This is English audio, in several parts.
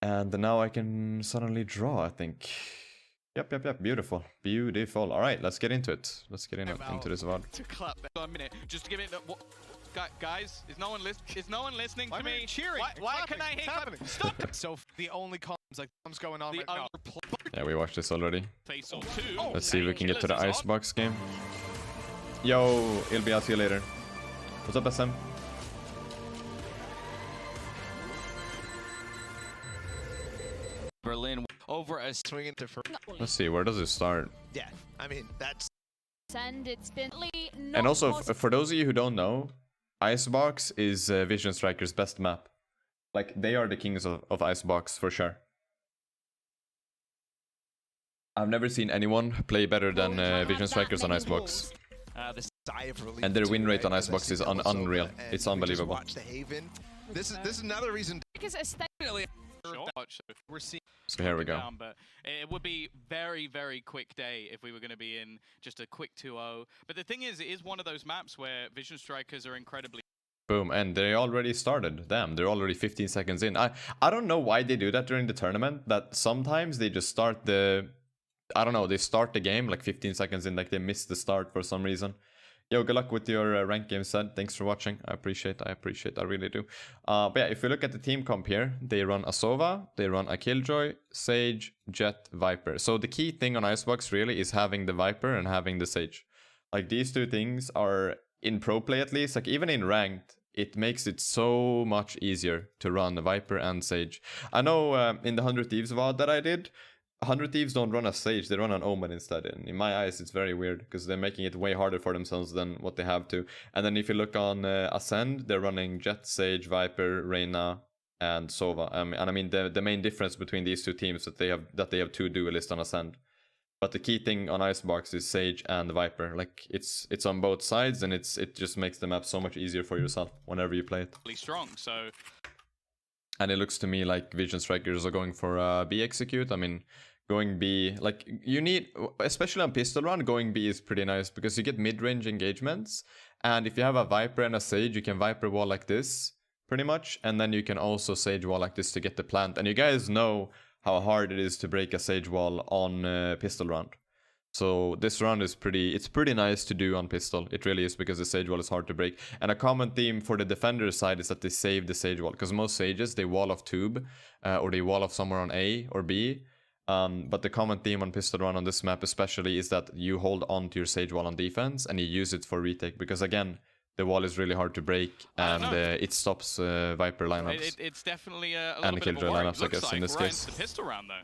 And now I can suddenly draw, I think. Yep. Beautiful. Beautiful. All right, let's get into it. Let's get into this VOD. To clap that 1 minute, just to give it that. Guys, is no one listening to me? Cheering. Why can I hear clapping? Stop! So the only columns like thumbs going on right now. Yeah, we watched this already. Face on two. Let's see if we can get to the Icebox game. Yo, Ilby, I'll see you later. What's up, SM? Berlin over a Swing into for. Let's see, where does it start? Yeah, I mean that's. ACEND, it's been And also, for those of you who don't know, Icebox is Vision Striker's best map. Like, they are the kings of Icebox, for sure. I've never seen anyone play better than Vision Strikers on Icebox. And their win rate on Icebox is unreal. It's unbelievable. Watch the Haven. This is another reason. because aesthetically, we're seeing. So here we go. Down, but it would be very quick day if we were going to be in just a quick 2-0. But the thing is, it is one of those maps where Vision Strikers are incredibly. Boom, and they already started. Damn, they're already 15 seconds in. I don't know why they do that during the tournament, that sometimes they just start the... I don't know, they start the game like 15 seconds in, like they missed the start for some reason. Yo, good luck with your rank game set. Thanks for watching. I appreciate, I really do. But yeah, if we look at the team comp here, they run a Sova, they run a Killjoy, Sage, Jett, Viper. So the key thing on Icebox really is having the Viper and having the Sage. Like, these two things are, in pro play at least, like even in ranked, it makes it so much easier to run the Viper and Sage. I know in the 100 Thieves VOD that I did, 100 Thieves don't run a Sage, they run an Omen instead. And in my eyes, it's very weird because they're making it way harder for themselves than what they have to. And then if you look on ACEND, they're running Jett, Sage, Viper, Reyna, and Sova. And I mean, the main difference between these two teams is that they have two duelists on ACEND. But the key thing on Icebox is Sage and Viper. Like, it's on both sides, and it just makes the map so much easier for yourself whenever you play it. Really strong, so. And it looks to me like Vision Strikers are going for B execute. I mean, going B, like, you need, especially on pistol run, going B is pretty nice because you get mid-range engagements. And if you have a Viper and a Sage, you can Viper wall like this, pretty much. And then you can also Sage wall like this to get the plant. And you guys know how hard it is to break a Sage wall on pistol round. So this round is it's pretty nice to do on pistol. It really is, because the Sage wall is hard to break. And a common theme for the defender side is that they save the Sage wall, because most Sages, they wall off tube, or they wall off somewhere on A or B. But the common theme on pistol run on this map especially is that you hold on to your Sage wall on defense and you use it for retake, because again, the wall is really hard to break, and it stops Viper lineups. It's definitely a little bit of a Killjoy worry. lineups, I guess, in this case. The pistol round, though.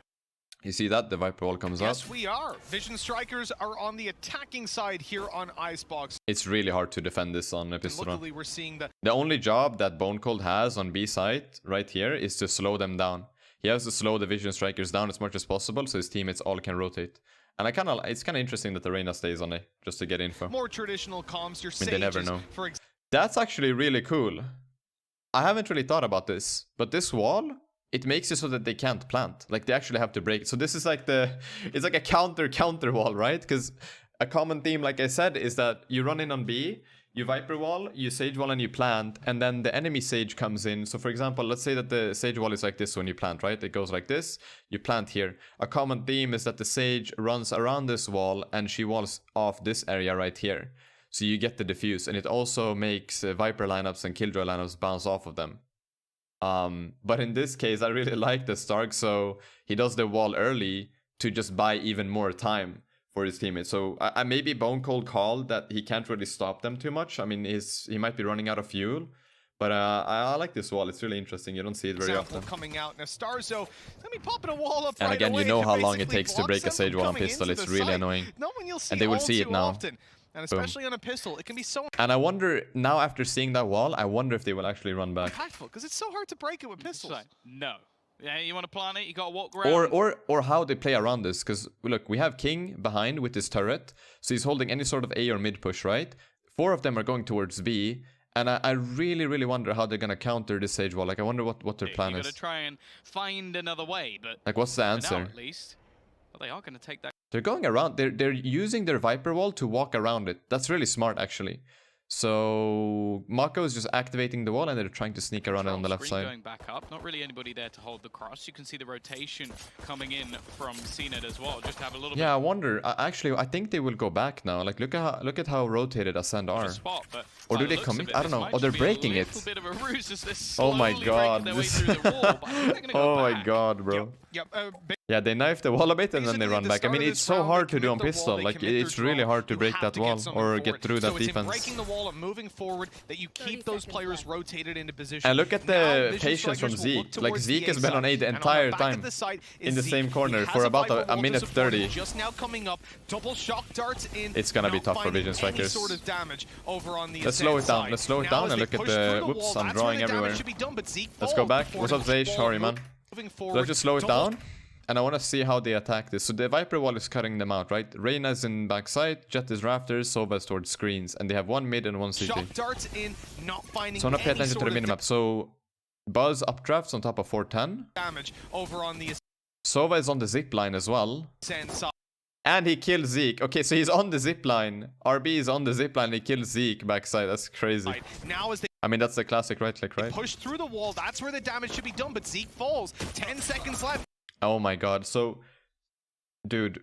You see that? The Viper wall comes up. Yes, we are. Vision Strikers are on the attacking side here on Icebox. It's really hard to defend this on a pistol run. Luckily, we're seeing the only job that Bone Cold has on B side right here is to slow them down. He has to slow the Vision Strikers down as much as possible so his teammates all can rotate. And it's kind of interesting that the Reyna stays on A just to get info. more traditional comms. Your I mean, they never Sages, know. for example. That's actually really cool. I haven't really thought about this, but this wall, it makes it so that they can't plant. Like, they actually have to break. So this is like it's like a counter wall, right? Because a common theme, like I said, is that you run in on B, you Viper wall, you Sage wall, and you plant, and then the enemy Sage comes in. So for example, let's say that the Sage wall is like this when you plant, right? It goes like this, you plant here. A common theme is that the Sage runs around this wall and she walls off this area right here. So you get the diffuse, and it also makes Viper lineups and Killjoy lineups bounce off of them. But in this case, I really like the Stark, so he does the wall early to just buy even more time for his teammates. So I maybe Bone Cold called that he can't really stop them too much. I mean, he might be running out of fuel. But I like this wall. It's really interesting. You don't see it very often. Coming out now, Starzo, let me popping a wall up. And right again, away you know to how long it basically takes to block break a them Sage from wall on coming pistol. into It's the really site. annoying. No one you'll see And they will all see it too now. often. And especially on a pistol, it can be so And I wonder, now after seeing that wall, I wonder if they will actually run back. impactful because it's so hard to break it with pistols. Like, no. Yeah, you want to plant it, you got to walk around. Or how they play around this. Because, look, we have King behind with this turret. So he's holding any sort of A or mid push, right? 4 of them are going towards B. And I really wonder how they're going to counter this Sage wall. Like, I wonder what their plan You is. got to try and find another way, but Like, what's the for now, answer? at least, well, they are going to take that. They're going around. They're using their Viper wall to walk around it. That's really smart, actually. So Mako is just activating the wall and they're trying to sneak around it on the left Screen side. going back up. Not really anybody there to hold the cross. You can see the rotation coming in from ACEND as well. Just to have a little Yeah, I wonder. Actually, I think they will go back now. Like, look at how rotated ACEND bit of are. a spot. But Or do by the they looks come of in? it, I this don't know. might Oh, they're just be a breaking it. little bit of a ruse as they're Oh my slowly god. breaking their way through the wall. But I think they're gonna go Oh my back. god, bro. Yep. Yeah, they knife the wall a bit and then they Basically, run the back. I start mean, of it's this so round, hard they to do commit on their pistol. wall, they Like, commit their it's really draw. hard to You break have that to get wall something or get forward. through that So it's in defense. breaking the wall and moving forward that you 30 keep those seconds players left. rotated into position. And look at Now, the Vision patience from Strikers will look Zeke. Like, towards Zeke the has been on A the and entire the back of time the site is in the Zeke. same He corner has for a about Viper a wall minute to support 30. him, just now coming up. Double shock darts in. It's gonna be not tough for finding Vision any Strikers. sort of damage over on the Let's slow it ACEND down. side. Let's slow it Now down as and they look at push the... through the Whoops, wall, I'm that's where drawing the damage everywhere. should be done, but Zeke Let's go falls back. before What's up, his Zay? wall Sorry, man. moving forward. Let's just slow it Double down. And I want to see how they attack this. So the Viper wall is cutting them out, right? Reyna's in backside, Jet is rafters, Sova's towards screens. And they have one mid and one CT. shock darts in, not finding So I'm not paying any attention to sort the of minimap. So Buzz updrafts on top of 410. damage over on the Sova is on the zip line as well. ACEND side. And he kills Zeke. Okay, so he's on the zip line. RB is on the zip line. He kills Zeke backside. That's crazy. Now as they I mean, that's the classic right click, right? push through the wall, that's where the damage should be done, but Zeke falls. 10 seconds left. Oh my god. So, dude,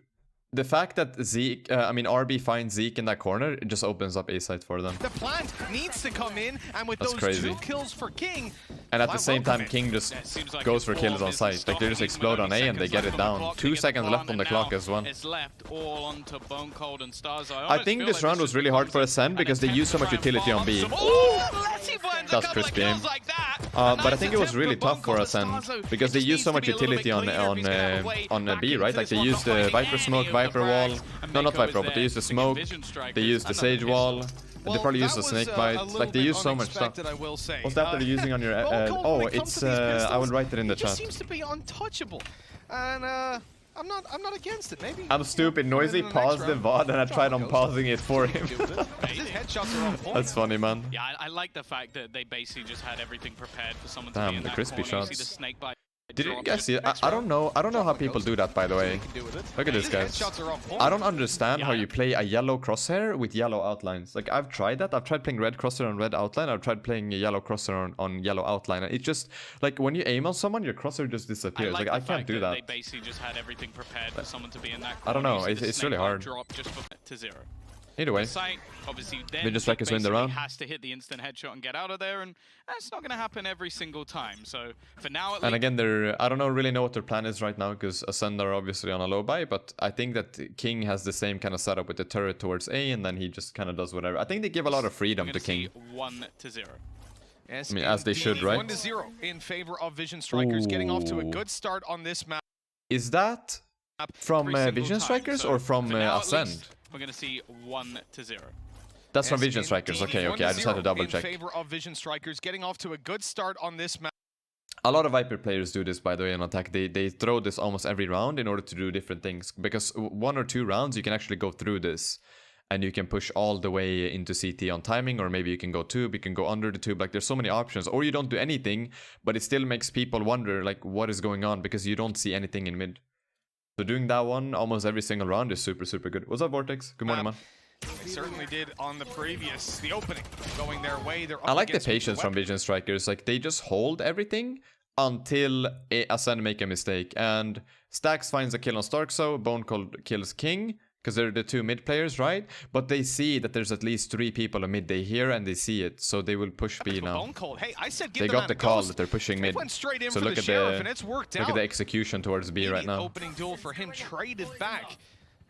the fact that Zeke, RB finds Zeke in that corner, it just opens up A site for them. The plant needs to come in, and with That's those crazy. 2 kills for King, And at the Plant same will come time, in. King just Yeah, it seems like goes his for kills form on is site. Like, they just stopping explode with on only A and they seconds get left it on the down. clock. 2 They get seconds the left plant, on the and clock now as well. It's left all onto Bone Cold and Stars. I think this round was really hard for Ascend because they used so much utility on B. That's crispy aim. But I think it was really tough for Ascend because they used so much utility on B, right? Like, they used the Viper smoke, Viper wall. No, not Viper wall, but they used the smoke. They used the Sage wall. And they probably used the snake bite. Like, they used so much stuff. What's that they're using on your... oh, it's... I will write it in the He just chat. seems to be untouchable. And I'm not against it. Maybe I'm stupid. Noisy paused the VOD and I tried unpausing it for him. His headshots are on point. That's funny, man. Yeah, I like the fact that they basically just had everything prepared for someone to Damn, be in the that crispy corner. You see shots. the snake bite Did you drop guys just see it? I don't know. I don't know how people do that, by the way. Look at this, His guys. headshots are on point. I don't understand how Yeah. you play a yellow crosshair with yellow outlines. Like, I've tried that. I've tried playing red crosshair on red outline. I've tried playing a yellow crosshair on yellow outline. And it's just, like, when you aim on someone, your crosshair just disappears. Like, I can't do that. They basically just had everything prepared for someone to be in that I don't corner. know, You see the it's really snake bite hard. Drop just to 0. Either way. Sight, obviously, then Vision Strikers win the basically round. has to hit the instant headshot and get out of there, and that's not going to happen every single time. So for now, at And least, again, I don't really know what their plan is right now because Ascend are obviously on a low buy, but I think that King has the same kind of setup with the turret towards A, and then he just kind of does whatever. I think they give a lot of freedom we're to gonna King. see 1-0. Yes, I mean, as they should, right? 1-0 in favor of Vision Strikers, getting off to a Ooh. good start on this map. Is that from Every single Vision time. Strikers So or from for now, at Ascend? least, we're going to see 1-0. That's from Yes, Vision Strikers. indeed, Okay, I just had to 1-0 double in check. favor of Vision Strikers, getting off to a good start on this map. A lot of Viper players do this, by the way, in attack. They throw this almost every round in order to do different things. Because 1 or 2 rounds, you can actually go through this. And you can push all the way into CT on timing, or maybe you can go tube, you can go under the tube. Like, there's so many options. Or you don't do anything, but it still makes people wonder, like, what is going on? Because you don't see anything in mid. So doing that one almost every single round is super, super good. What's up, Vortex? Good morning, man. They certainly did on the opening, going their way. They're up I like the against major patience from weapons. Vision Strikers. Like, they just hold everything until Ascend make a mistake. And Stax finds a kill on Starkso, Bone Cold kills King, because they're the 2 mid players, right? But they see that there's at least 3 people in mid. They hear and they see it, so they will push B With now. Bone Cold. Hey, I said give They the got man the a call ghost. that they're pushing They mid. went straight in So for look the at sheriff, and it's worked look out. at the execution towards B right Immediate now. opening duel for him, traded back.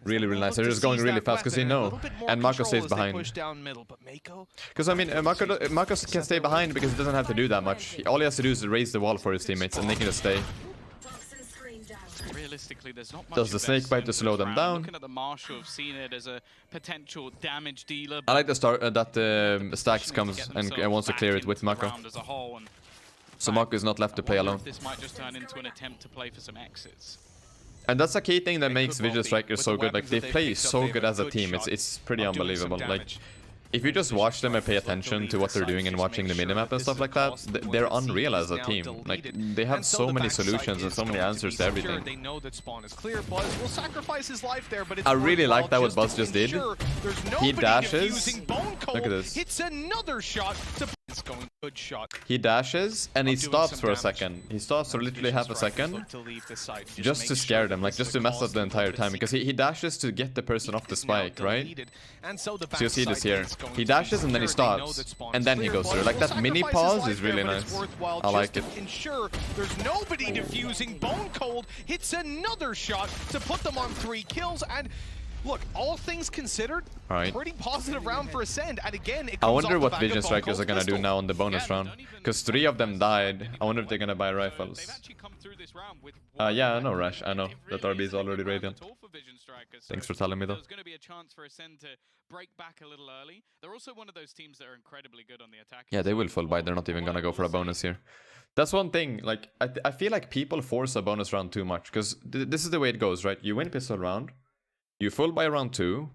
Really, really nice. They're just going really fast because they know. And Mako stays behind. Because, I mean, Mako can stay behind because he doesn't have to do that much. All he has to do is raise the wall for his teammates and they can just stay. Realistically, there's not much Does the snake bite to slow them down? Looking at the Marshal, have seen it as a potential damage dealer. I like the start that Stax comes and wants to clear it with Mako. So Mako is not left to play alone. This might just turn into an attempt to play for some exits. And that's a key thing that It makes could well Vision be. Strikers With so the good. Like, weapons they that they've play picked up, so they have good a as a good team. shot It's pretty of doing some unbelievable. Like, damage. if you just watch them and pay attention to what they're doing and watching the minimap and stuff like that, they're unreal as a team. Like, they have so many solutions and so many answers to everything. They know that Spawn is clear. Buzz will sacrifice his life there, but it's I really worthwhile like that what just Buzz to just did. ensure there's He nobody dashes. defusing. Bone Cold Look at this. hits another shot to it's going good shot. He dashes and he Doing stops some for a damage. second. He stops for literally half a second Look to leave this side. just to make scare sure them, that like this just is to a mess up cause the entire little bit time because he dashes to get the person off the is now spike, right? deleted. And so the So you see this backside here. is going He to be dashes and then he secure. They know stops. that Spawn And is then he clear. goes Buzz through. Like will that mini sacrifice his pause life is really there, but nice. it's worthwhile I like just it. to ensure there's nobody defusing. Bone Cold hits another shot to put them on 3 kills. And look, all things considered, Alright. pretty positive round for Ascend. And again, it I comes wonder off the what back of Vision Bone Strikers Cold's are gonna do pistol. now on the bonus round. Because 3 of them died. I wonder if they're gonna buy rifles. They've actually come through this round with Yeah, I one know, weapon. Rash. I know. It That really RB is isn't a already good round radiant. at all for Vision Strikers, Thanks so for telling me though. There's going to be a chance for Ascend to break back a little early. They're also one of those teams that are incredibly good on the attack. Yeah, they will full buy. They're not even gonna go for a bonus here. That's one thing. Like, I feel like people force a bonus round too much. Because this is the way it goes, right? You win pistol round. You full buy round 2.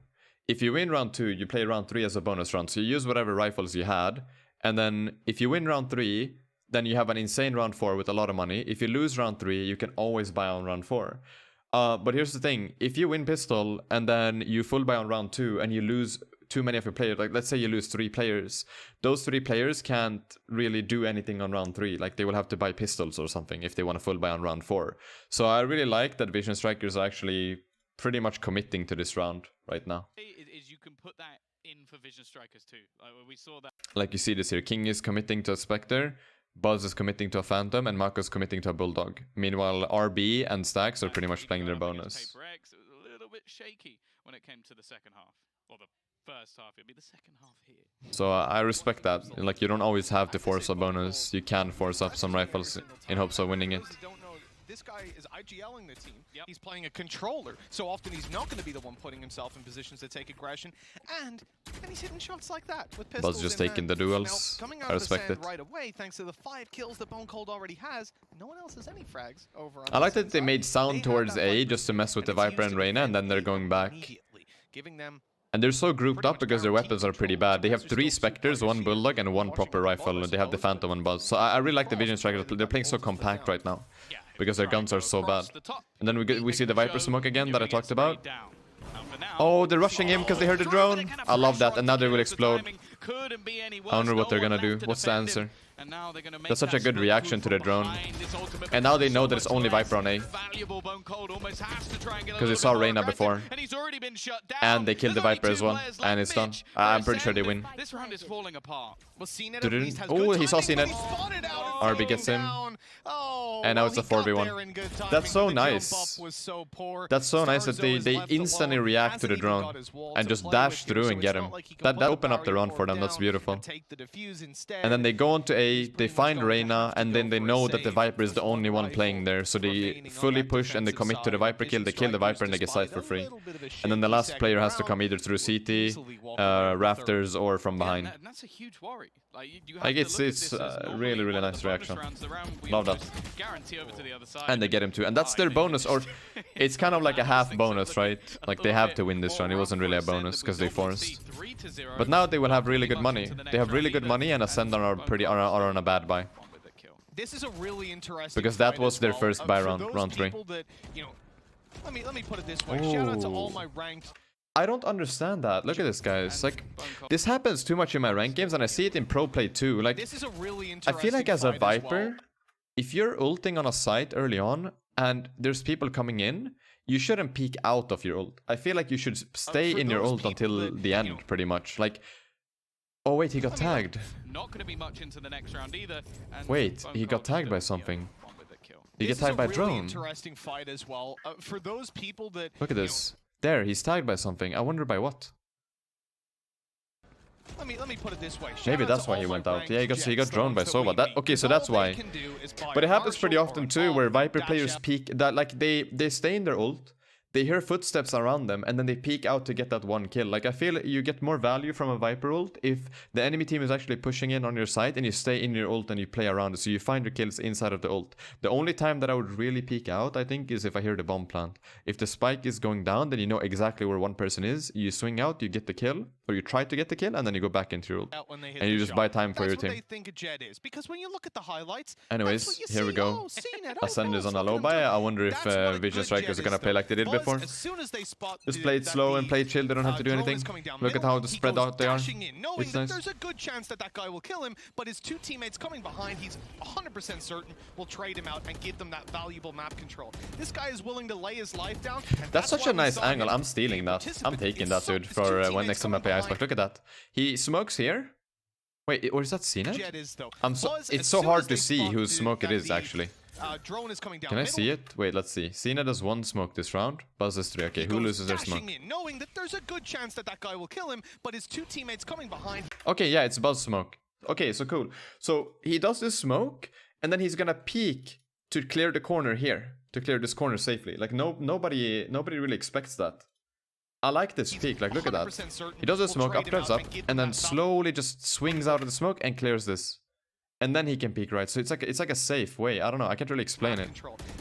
If you win round 2, you play round 3 as a bonus round. So you use whatever rifles you had. And then if you win round 3, then you have an insane round 4 with a lot of money. If you lose round 3, you can always buy on round 4. But here's the thing. If you win pistol and then you full buy on round 2 and you lose too many of your players, like let's say you lose 3 players, those 3 players can't really do anything on round 3. Like they will have to buy pistols or something if they want to full buy on round 4. So I really like that Vision Strikers are actually pretty much committing to this round right now. Is you can put that in for Vision Strikers too. Like we saw that. Like you see this here. King is committing to a Spectre, Buzz is committing to a Phantom, and Mako's committing to a Bulldog. Meanwhile, RB and Stacks are pretty much playing their bonus. Paper X, it was a little bit shaky when it came to the second half. Or the first half. It'd be the second half here. So I respect that. Like you don't always have to force a bonus. You can force up some rifles in hopes of winning it. This guy is IGLing the team. Yep. He's playing a controller, so often he's not going to be the one putting himself in positions to take aggression. And he's hitting shots like that with pistols. Buzz just in taking hand. the duels. Now, coming out I of respect Ascend it. right away, thanks to the 5 kills that Bone Cold already has. No one else has any frags over on I like the that they side. made They sound have towards that A fight just to mess with the and it's Viper used and to Reyna, and then defend they're A going back. immediately, giving them And they're so grouped pretty up much because their guaranteed weapons are pretty control. bad. They have There's 3 still Spectres, two 1 players Bulldog, here and 1 watching proper the rifle. bonus They have the goes, Phantom but and Buzz. So I really like the cross Vision the Strikers. way They're that playing so holds us compact down. right now. Yeah, Because their trying guns to are go so across bad. the top. And then we see the Viper smoke again that I talked about. Down. For now, Oh, they're rushing him because they heard the drone. I love that. And now they will explode. I wonder what they're gonna do. What's the answer? And now they're gonna make That's such a that good smoke reaction move to the from drone. behind. This ultimate And now they becomes know so that it's much only less Viper on A. valuable. Bone Cold almost has to try and get a 'Cause they little saw bit more Reyna aggressive, before. and he's already been shut down. And they killed the There's only Viper as 2 well. players And left, it's done. Mitch. I'm pretty sure they Ascend, win. This round is falling apart. Well, CNET at Didn't- least has oh, good he saw timing, but CNET. he spotted out and RB threw gets him. down. Oh, And now well, it's a he got 4v1. there in good timing, That's so but the jump nice. up was so poor. That's so nice that Starzo is they left instantly alone. react to Hasn't the even drone got his wall and to just play dash with here, through so and it's get not him. like he can That put the opened up the barrier run for core them. That's down beautiful. and take the defuse instead. And then they go on to A, they pretty much find going to Reyna, have to and then go they for a know that the save. Viper is the Just one only one rifle playing there, so they remaining on fully that push and they defensive commit to the side. Viper kill, they kill the Viper and they get Strikers, sight for free. despite a little bit of a And then the shaky last second player has to round, come either through CT, easily walk away with the rafters, or from Yeah, behind. and that's a huge worry. Like, you have Like, to it's- look at it's, this as normally really, really one of nice the bonus reaction. rounds, the round we Love that. almost guarantee over to the other side. And they get him too. And that's their bonus, or it's kind of like a half bonus, right? Like they have to win this round. It wasn't really a bonus because they forced. But now they will have really good money. They have really good money, and Ascend are on a bad buy. This is a really interesting Because that fight was as their well. first buy For round, those round 3. people that, you know, let me put it this way. Shout out to all Ooh. my ranked. I don't understand that. Look at this, guys. Like, this happens too much in my ranked games, and I see it in pro play too. Like, This is a really I interesting feel like as a fight Viper, well. if you're ulting on a site early on and there's people coming in, you shouldn't peek out of your ult. I feel like you should stay for in your those ult people until that, the you end, know- pretty much. Like, oh wait, he got tagged. Not going to be much into the next round either. And Wait, Bone he got Cold tagged by still, something. one with the kill. He This get tagged is by a really drone. interesting fight as well. For those people that Look at you know, this. There, he's tagged by something. I wonder by what. let me put it this way. Shout Maybe out to that's why all he my went out. ranked Yeah, he got Jets, the droned by ones that we Sova. That beat, okay, so 'cause that's all they why. can do is buy But it a happens pretty Marshall or often an too, where AWP, Viper dash players out. peek that like they stay in their ult, they hear footsteps around them and then they peek out to get that one kill. Like, I feel you get more value from a Viper ult if the enemy team is actually pushing in on your side and you stay in your ult and you play around it, so you find your kills inside of the ult. The only time that I would really peek out, I think, is if I hear the bomb plant. If the spike is going down, then you know exactly where one person is, you swing out, you get the kill, or you try to get the kill, and then you go back into your ult. And you just buy time for your team. That's what they think a Jet is, because when you look at the highlights, anyways, here we go. ACEND is on a low buy. I wonder if Vision Strikers are gonna play like they did before. Just play it slow and play chill, they don't have to do anything. Look at how spread out they are. It's nice. There's a good chance that that guy will kill him, but his two teammates coming behind, he's 100% certain will trade him out and give them that valuable map control. This guy is willing to lay his life down. That's such a nice angle. I'm stealing that. I'm taking that, dude, for when next time I play Icebox. Look at that. He smokes here. Wait, or is that CNET? It's so hard to see whose smoke it is, actually. Drone is coming down. Can I see it? Wait, let's see. CNET has 1 smoke this round. Buzz is 3. Okay, who loses their smoke? Knowing that there's a good chance that that guy will kill him, but his two teammates coming behind. Okay, yeah, it's Buzz smoke. Okay, so cool. So he does this smoke, and then he's gonna peek to clear the corner here, to clear this corner safely. Like, nobody really expects that. I like this peek. Like, look at that. He does a smoke, up drives up, and then slowly just swings out of the smoke and clears this. And then he can peek, right? So it's like a safe way. I don't know. I can't really explain it.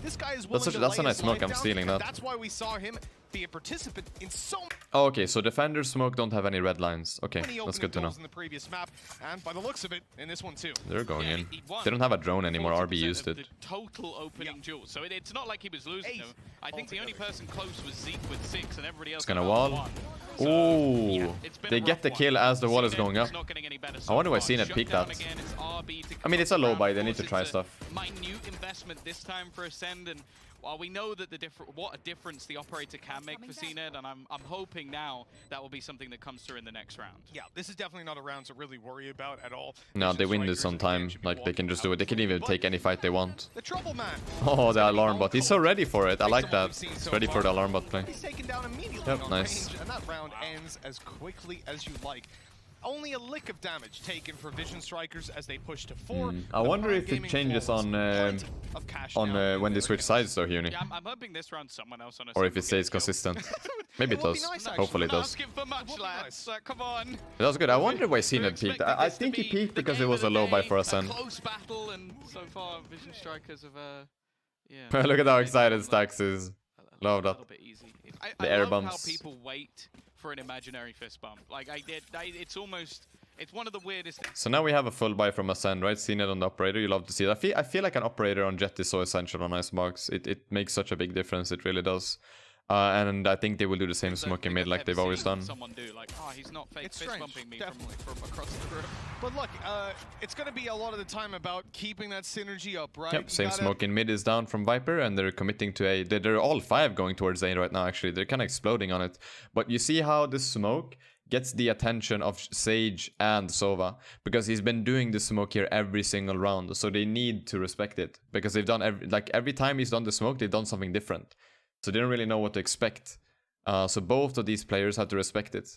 This guy is that's a nice smoke. I'm stealing that. That's why we saw him be a participant in so. Oh, okay, so defender smoke don't have any red lines. Okay, that's good to know. In the previous map, and by the looks of it, in this one too. They're going in. They don't have a drone anymore. RB used it. The total opening duel. So it's not like he was losing them. I think the only person close was Zeke with 6, and everybody else. It's gonna wall. Oh, they get the kill as the wall is going up. I wonder why CNET peeked that. I mean, it's a low buy. They need to try stuff. Minute investment this time for Ascend, and while we know that what a difference the operator can make for CNET, and I'm hoping now that will be something that comes through in the next round. Yeah, this is definitely not a round to really worry about at all. No, they win this on time. Like, they can just do it. They can even take any fight they want. The trouble man. Oh, the alarm bot. He's so ready for it. I like that. He's ready for the alarm bot play. He's taken down immediately. Yep, nice. And that round ends as quickly as you like. Only a lick of damage taken for Vision Strikers as they push to 4. I wonder if it changes on when they switch sides, though, Huni. Yeah, I'm hoping this round someone else on a or if it stays consistent. Maybe it does. Nice, hopefully it does. Asking for much, lads. Come on. That was good. I wonder why CNET peeked. I think he peeked because it was a low buy for Ascend. Close battle, and so far Vision Strikers have yeah. Look at how excited Stacks is. Love that. The air love bumps. How people wait for an imaginary fist bump. Like it's one of the weirdest things. So now we have a full buy from Ascend, right? CNET on the operator. You love to see that. I feel like an operator on Jet is so essential on Icebox. It makes such a big difference. It really does. And I think they will do the same smoking mid like they've always done. Someone do like, oh, he's not fake fist bumping me from across the room. But look, it's going to be a lot of the time about keeping that synergy up, right? Yep, same smoke in mid is down from Viper, and they're committing to A. They're all 5 going towards A right now, actually. They're kind of exploding on it. But you see how this smoke gets the attention of Sage and Sova, because he's been doing the smoke here every single round. So they need to respect it, because they've done every time he's done the smoke, they've done something different. So they don't really know what to expect. So both of these players have to respect it.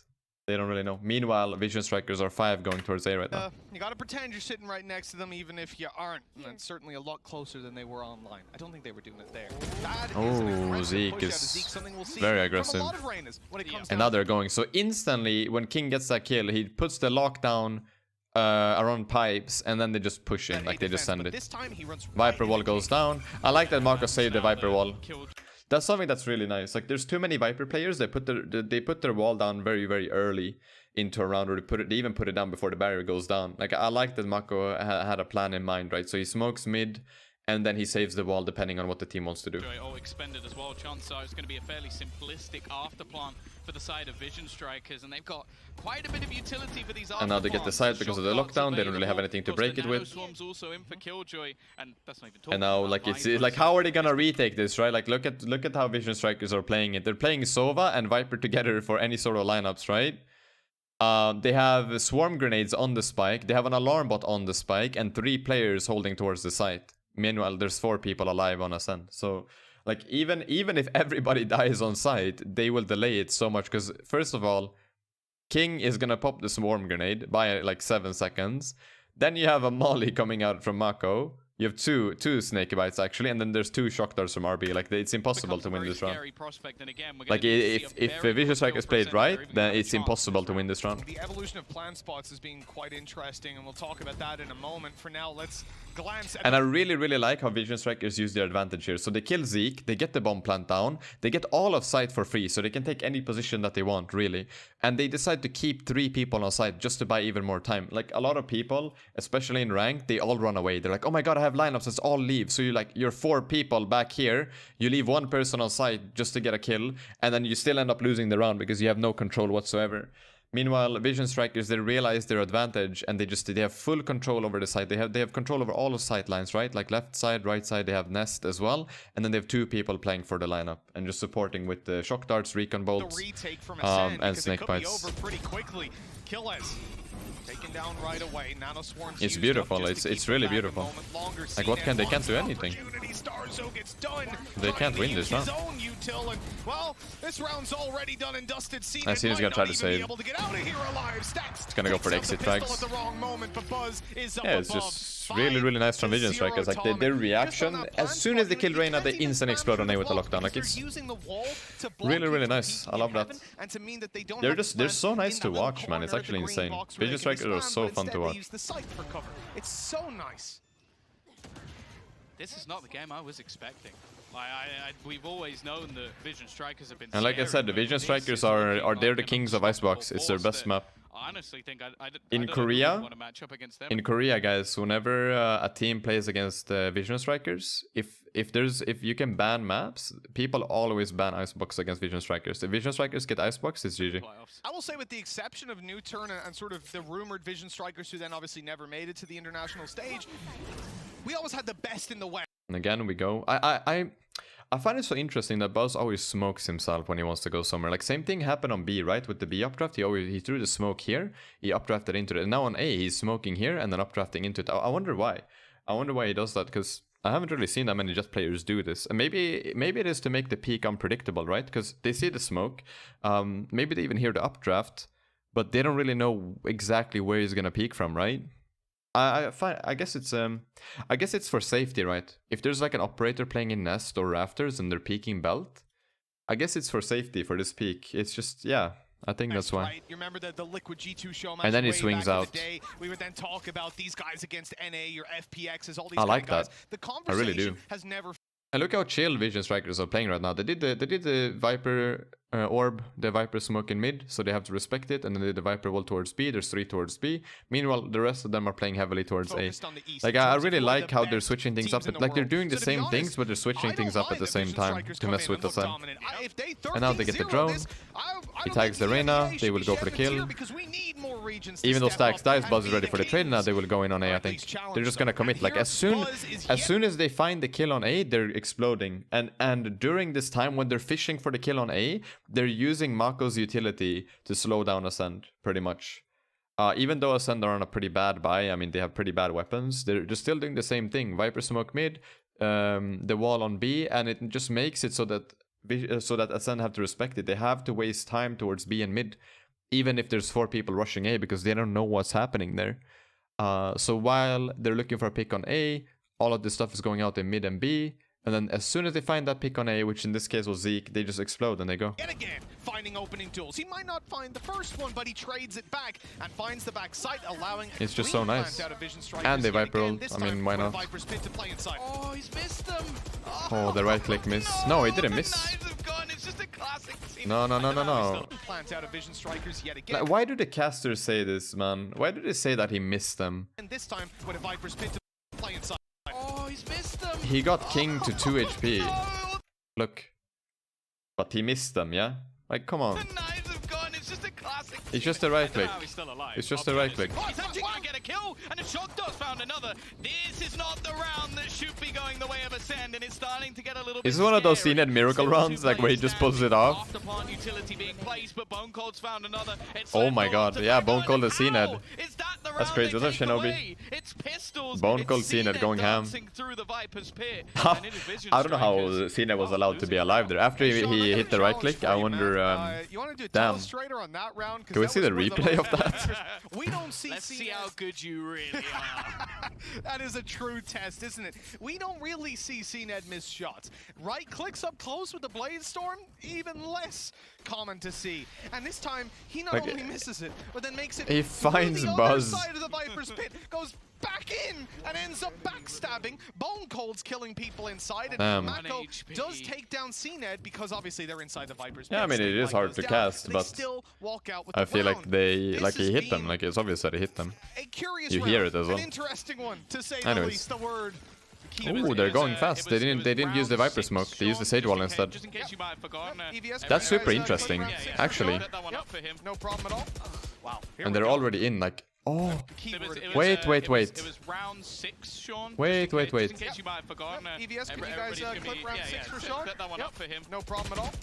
They don't really know. Meanwhile, Vision Strikers are 5 going towards A right now. You gotta pretend you're sitting right next to them, even if you aren't. And certainly a lot closer than they were online. I don't think they were doing it there. Oh, Zeke is very aggressive. And now they're going. So instantly, when King gets that kill, he puts the lockdown around pipes, and then they just push in, like they just send it. Viper wall goes down. I like that Marco saved the Viper wall. That's something that's really nice. Like, there's too many Viper players. They put their wall down very, very early into a round, or they even put it down before the barrier goes down. Like, I like that Mako had a plan in mind, right? So he smokes mid, and then he saves the wall depending on what the team wants to do. All expended as well. Chances are it's going to be a fairly simplistic afterplan for the side of Vision Strikers, and they've got quite a bit of utility for these. And now they get the side because of the lockdown. They don't really have anything to break it with. Also in for Killjoy, and that's not even and now, like, it's like, how are they gonna retake this, right? Like, look at how Vision Strikers are playing it. They're playing Sova and Viper together for any sort of lineups, right? They have swarm grenades on the spike. They have an alarm bot on the spike, and 3 players holding towards the site. Meanwhile, there's 4 people alive on Ascend. So, like, even if everybody dies on site, they will delay it so much. Because, first of all, King is gonna pop the swarm grenade by, like, 7 seconds. Then you have a molly coming out from Mako. You have two snake bites actually, and then there's 2 shock darts from RB. Like it's impossible to win this round. Like if Vision Strikers played right, then it's impossible to win this round. The evolution of plan spots is being quite interesting, and we'll talk about that in a moment. For now, let's glance at... And I really like how Vision Strikers use their advantage here. So they kill Zeke, they get the bomb plant down, they get all of site for free, so they can take any position that they want, really. And they decide to keep 3 people on site just to buy even more time. Like a lot of people, especially in rank, they all run away. They're like, oh my god, I have lineups, let's all leave. So you're 4 people back here, you leave 1 person on site just to get a kill, and then you still end up losing the round because you have no control whatsoever. Meanwhile, Vision Strikers, they realize their advantage and they have full control over the site. They have control over all the sight lines, right? Like left side, right side, they have Nest as well. And then they have 2 people playing for the lineup and just supporting with the shock darts, recon bolts, and snake bites. Over pretty quickly. Killers taken down right away. Nanoswarms it's beautiful. It's really beautiful. Like what can they can't do anything. They can't win this round. Well, this round's already done and dusted. I see he's gonna try to save. It's gonna go for the exit frags. Yeah, it's just really nice from Vision Strikers. Like their reaction as soon as they kill Reyna, they instantly explode on A with the lockdown. Like it's really nice. I love that. They're so nice to watch, man. It's actually insane. Vision Strikers are so fun to watch. It's so nice. This is not the game I was expecting. We've always known that Vision Strikers have been. And like I said, the Vision Strikers are they're the kings of Icebox. It's their best map. I honestly think in Korea, guys, whenever a team plays against Vision Strikers, if you can ban maps, people always ban Icebox against Vision Strikers. If Vision Strikers get Icebox, it's GG. I will say, with the exception of New Turn and sort of the rumored Vision Strikers, who then obviously never made it to the international stage, we always had the best in the West. And again, we go. I find it so interesting that Buzz always smokes himself when he wants to go somewhere. Like same thing happened on B, right? With the B updraft, he threw the smoke here, he updrafted into it. And now on A, he's smoking here and then updrafting into it. I wonder why. I wonder why he does that, because I haven't really seen that many Jet players do this. And maybe it is to make the peak unpredictable, right? Because they see the smoke, maybe they even hear the updraft, but they don't really know exactly where he's gonna peak from, right? I guess it's for safety, right? If there's like an operator playing in Nest or Rafters and they're peeking Belt, I guess it's for safety for this peak. It's just, yeah, I think that's why. Right. You remember the Liquid G2 show match? And then he swings out. We would then talk about these guys against NA, your FPXs, all these I like guys. that. The conversation I really do. has never. And look how chill Vision Strikers are playing right now. They did the Viper orb, the Viper smoke in mid, so they have to respect it. And then they did the Viper wall towards B. There's 3 towards B. Meanwhile, the rest of them are playing heavily towards A. Like I really like how they're switching things up. Like they're doing the same things, but they're switching things up at the same time to mess with the sun. And now they get the drone. He tags the Reyna. They will go for the kill. Even though Stacks dies, Buzz is ready for the trade. Now they will go in on A. I think they're just gonna commit. Like as soon as they find the kill on A, they're exploding. And during this time when they're fishing for the kill on A, they're using Mako's utility to slow down Ascend, pretty much. Even though Ascend are on a pretty bad buy, I mean, they have pretty bad weapons, they're just still doing the same thing. Viper smoke mid, the wall on B, and it just makes it so that Ascend have to respect it. They have to waste time towards B and mid, even if there's 4 people rushing A, because they don't know what's happening there. So while they're looking for a pick on A, all of this stuff is going out in mid and B. And then as soon as they find that pick on A, which in this case was Zeke, they just explode and they go. Yet again, finding opening tools. He might not find the first one, but he trades it back and finds the back site, allowing it's just so nice. And they Viper ult. I mean, why not? Oh, he's missed them. Oh, the right click miss. No, he didn't miss. No. Like, why do the casters say this, man? Why do they say that he missed them? And this time, with a Viper's pit to play inside. Oh, he's missed them. He got King to 2 HP. No. Look. But he missed them, yeah? Like, come on. It's just a right click. It's just a right click. He's actually going to get a kill, and the shock dot found another. This is not the round that should be going the way of Ascend, and it's starting to get a little bit. This is one of those CNED miracle rounds, like where he just pulls it off. Oh my god, yeah, Bone Cold is CNED. That's crazy, was that Shinobi? Bone Cold CNED going ham. I don't know how CNED was allowed to be alive there. After he hit the right click, I wonder, damn. Can we see the replay of that? We don't see Let's see how good good you really are. That is a true test, isn't it? We don't really see CNED miss shots. Right clicks up close with the Blade Storm, even less common to see. And this time, he not only misses it, but then makes it he through finds the Buzz. other side of the Viper's pit, goes back in, and ends up backstabbing. Bone Cold's killing people inside, and Mako does take down CNED because obviously they're inside the Viper's pit. Yeah, I mean, it is hard to cast, but still walk out with I the feel like round. they, like This he has hit them. been Like it's obvious that he hit them. a curious You round, hear it as well. An interesting one, to say the Anyways. least. The word. Ooh, they're going fast. They didn't use the Viper smoke. They used the Sage Wall instead. Just in case you might have forgotten. That's super interesting, actually. Set that one up for him. No problem at all. Wow. Here And we they're go. already in. Like, oh, Keyword. Wait. It was round 6, Sean. Wait. Just in case you might have forgotten. EVS, can you guys Everybody's gonna clip be- round yeah, 6 yeah, for set- Sean? set that one up for him. No problem at all.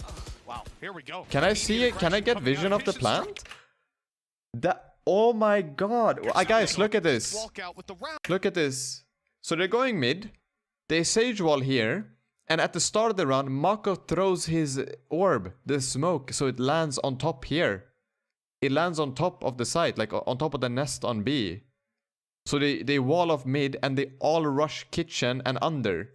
Wow. Here we go. can I see it? Can I get vision of the plant? That. Oh my God, guys, look at this. Walk out with the round. Look at this. So they're going mid. They Sage Wall here. And at the start of the round, Mako throws his orb, the smoke, so it lands on top here. It lands on top of the site, like on top of the nest on B. So they wall off mid and they all rush kitchen and under.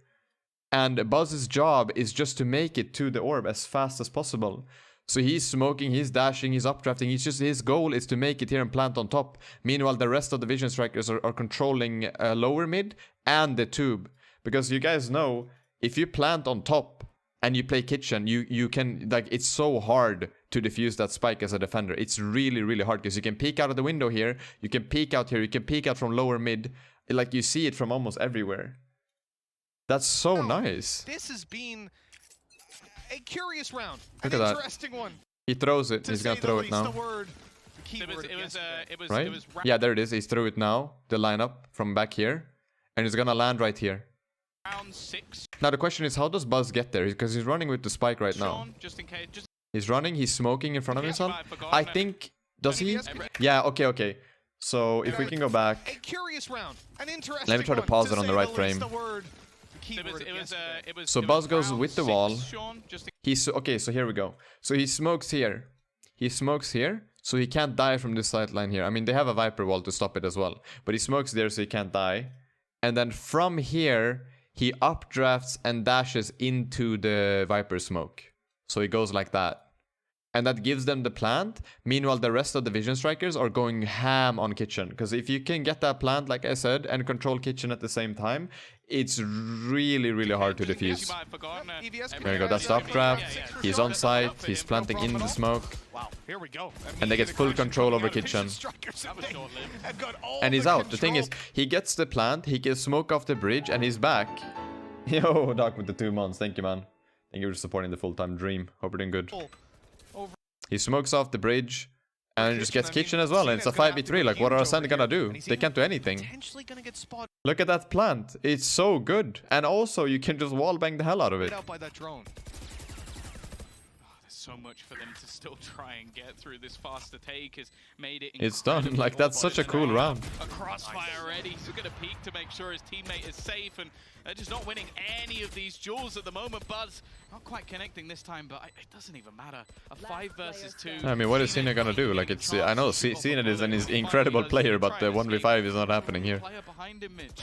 And Buzz's job is just to make it to the orb as fast as possible. So he's smoking, he's dashing, he's updrafting. His goal is to make it here and plant on top. Meanwhile, the rest of the Vision Strikers are controlling lower mid and the tube. Because you guys know, if you plant on top and you play kitchen, you can, like, it's so hard to defuse that spike as a defender. It's really, really hard because you can peek out of the window here, you can peek out here, you can peek out from lower mid. Like, you see it from almost everywhere. That's so nice. This has been a curious round. Look An at that. interesting one. He throws it. To He's say gonna the throw it least. now. The word. The It was, keyword it of was, yesterday. it was, Right? it was Yeah, there it is. He's threw it now. The lineup from back here. And he's gonna land right here. round 6. Now the question is, how does Buzz get there? Because he's running with the spike right now. Sean, just in case. Just He's running, he's smoking in front of Yeah, himself. I've forgotten I it. think... Does he? EVS, Yeah, okay. So if we can go A back... curious round. An interesting Let me try to one, pause it on say the right least. frame. The word. The it was, keyword it of was, yesterday. it was, So it was Buzz goes round with the 6, wall. Sean, just in He's... Okay, so here we go. So he smokes here. He smokes here. So he can't die from this sight line here. I mean, they have a Viper wall to stop it as well. But he smokes there so he can't die. And then from here, he updrafts and dashes into the Viper smoke. So he goes like that. And that gives them the plant. Meanwhile, the rest of the Vision Strikers are going ham on kitchen. Because if you can get that plant, like I said, and control kitchen at the same time, it's really, really hard to just in case defuse. you might have forgotten it. EVS, There you go, that's the updraft. He's on site, he's planting in the smoke. Wow, here we go. And they get full control over kitchen. And he's out. The thing is, he gets the plant, he can smoke off the bridge, and he's back. Yo, Doc with the 2 months. Thank you, man. Thank you for supporting the full-time dream. Hope you're doing good. He smokes off the bridge and just gets kitchen as well. And it's a 5v3. Like, what are ACEND gonna do? They can't do anything. Potentially gonna get spotted Look at that plant. It's so good. And also, you can just wallbang the hell out of it. out by that drone. There's so much for them to still try and get through. This faster take has made it It's done. incredibly Like, that's awkward. such a cool round. A crossfire already. He's going to peek to make sure his teammate is safe, and they're just not winning any of these duels at the moment. Buzz not quite connecting this time, but it doesn't even matter. A 5 versus 2. I mean, what is Cena gonna do? Like, it's... I know Cena is an incredible player, but the 1v5 is not happening here. Player behind him, Mitch.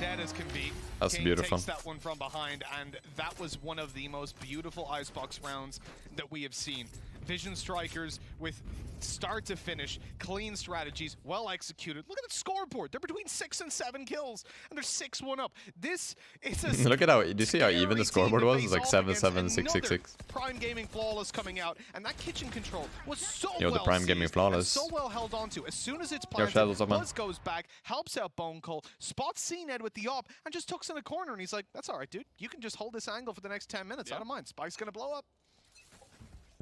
Dead as can be. That's Kane beautiful. takes that one from behind, and that was one of the most beautiful Icebox rounds that we have seen. Vision Strikers with start to finish, clean strategies, well executed. Look at the scoreboard. They're between 6 and 7 kills, and they're 6-1 up. This is a Look at how... Do you see how even the scary team scoreboard to was? face It's like off 7, against. 7, 6, 6, 6. Another Prime Gaming Flawless coming out, and that kitchen control was so Yo, the well Prime Gaming seized Flawless. and so well held onto. As soon as it's Yo, planted, Shadows up, man. Buzz goes back, helps out Bone Cold, spots CNED with the op, and just tucks in a corner, and he's like, that's all right, dude. You can just hold this angle for the next 10 minutes. I don't mind. Spike's going to blow up.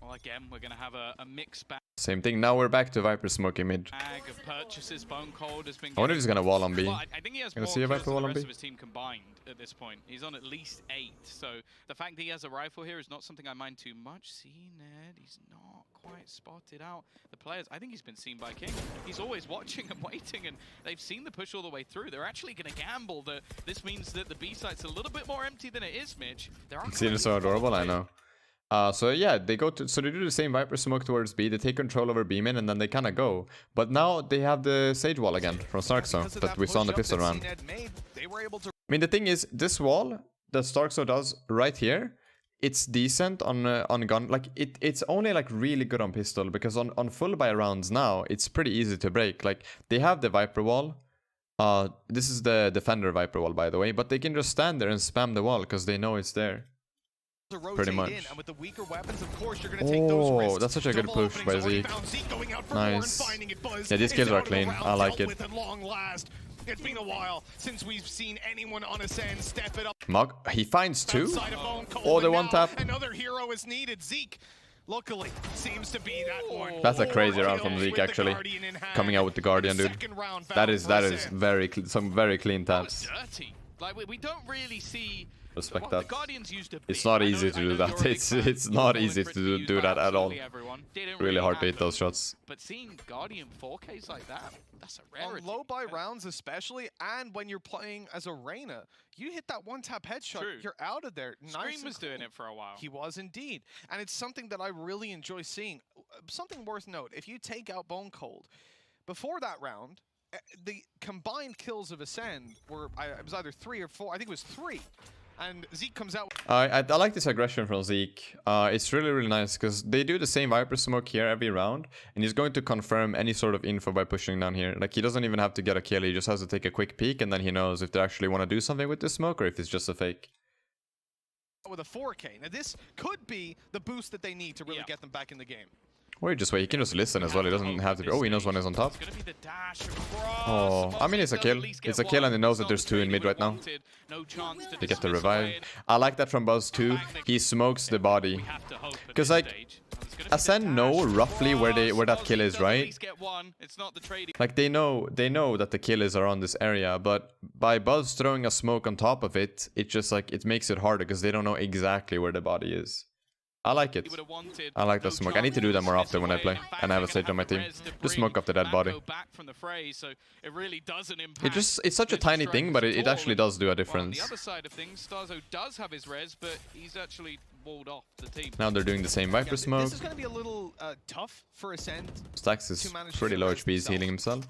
Well, again, we're going to have a mixed bag Same thing. Now we're back to Viper smoking mid. of purchases. Bone Cold has been. I wonder if he's gonna wall on B. Well, I think he has Gonna more see a kills Viper than wall the on rest B? of his team combined at this point. He's on at least 8. So the fact that he has a rifle here is not something I mind too much. See, Ned, he's not quite spotted out. The players, I think he's been seen by King. He's always watching and waiting, and they've seen the push all the way through. They're actually going to gamble that this means that the B site's a little bit more empty than it is, Mitch. There are Cena's so adorable, I know. So yeah, they go to, so they do the same Viper smoke towards B, they take control over B main, and then they kind of go. But now they have the Sage wall again from Starkso that we saw in the pistol round. I mean, the thing is, this wall that Starkso does right here, it's decent on gun. Like it's only like really good on pistol, because on full buy rounds now, it's pretty easy to break. Like they have the Viper wall. This is the Defender Viper wall, by the way, but they can just stand there and spam the wall because they know it's there. Pretty much. And with the weaker weapons, of course, you're gonna take those risks. That's such a good push by Zeke. Nice. Yeah, these kills are clean. I like it. It's been a while since we've seen anyone on ACEND step it up. Mug, he finds two. Oh, the one tap. Another hero is needed. Zeke, luckily, seems to be that one. That's a crazy round from Zeke, actually. Coming out with the Guardian, dude. That is very some very clean taps. Dirty. Like we don't really see. Respect that. The Guardians used to It's not easy to do that. It's not easy to do that at all. Really hard to hit those shots. But seeing Guardian 4Ks like that, that's a rarity. On low buy rounds especially, and when you're playing as a Reyna, you hit that one tap headshot, you're out of there. Scream was doing it for a while. He was indeed. And it's something that I really enjoy seeing. Something worth note, if you take out Bone Cold, before that round, the combined kills of ACEND were, it was either 3 or 4, I think it was 3. And Zeke comes out. I like this aggression from Zeke. It's really nice because they do the same Viper smoke here every round, and he's going to confirm any sort of info by pushing down here. Like, he doesn't even have to get a kill, he just has to take a quick peek, and then he knows if they actually want to do something with this smoke or if it's just a fake. With a 4K. Now this could be the boost that they need to really get them back in the game. Or just wait, he can just listen as well, he doesn't have to. Oh, he knows one is on top. Oh, I mean, it's a kill. It's a kill, and he knows that there's 2 in mid right now. They get the revive. I like that from Buzz too. He smokes the body. Because, like, ACEND know roughly where that kill is, right? Like, they know that the kill is around this area, but by Buzz throwing a smoke on top of it, it just, like, it makes it harder because they don't know exactly where the body is. I like it. I like that smoke. I need to do that more often when I play and I have a Sage on my team. Just smoke up the dead body. It's such a tiny thing, but it actually does do a difference. On the other side of things, Starzo does have his res, but he's actually walled off the team. Now they're doing the same Viper smoke. This is going to be a little tough for ACEND. Stax is pretty low HP, he's healing himself.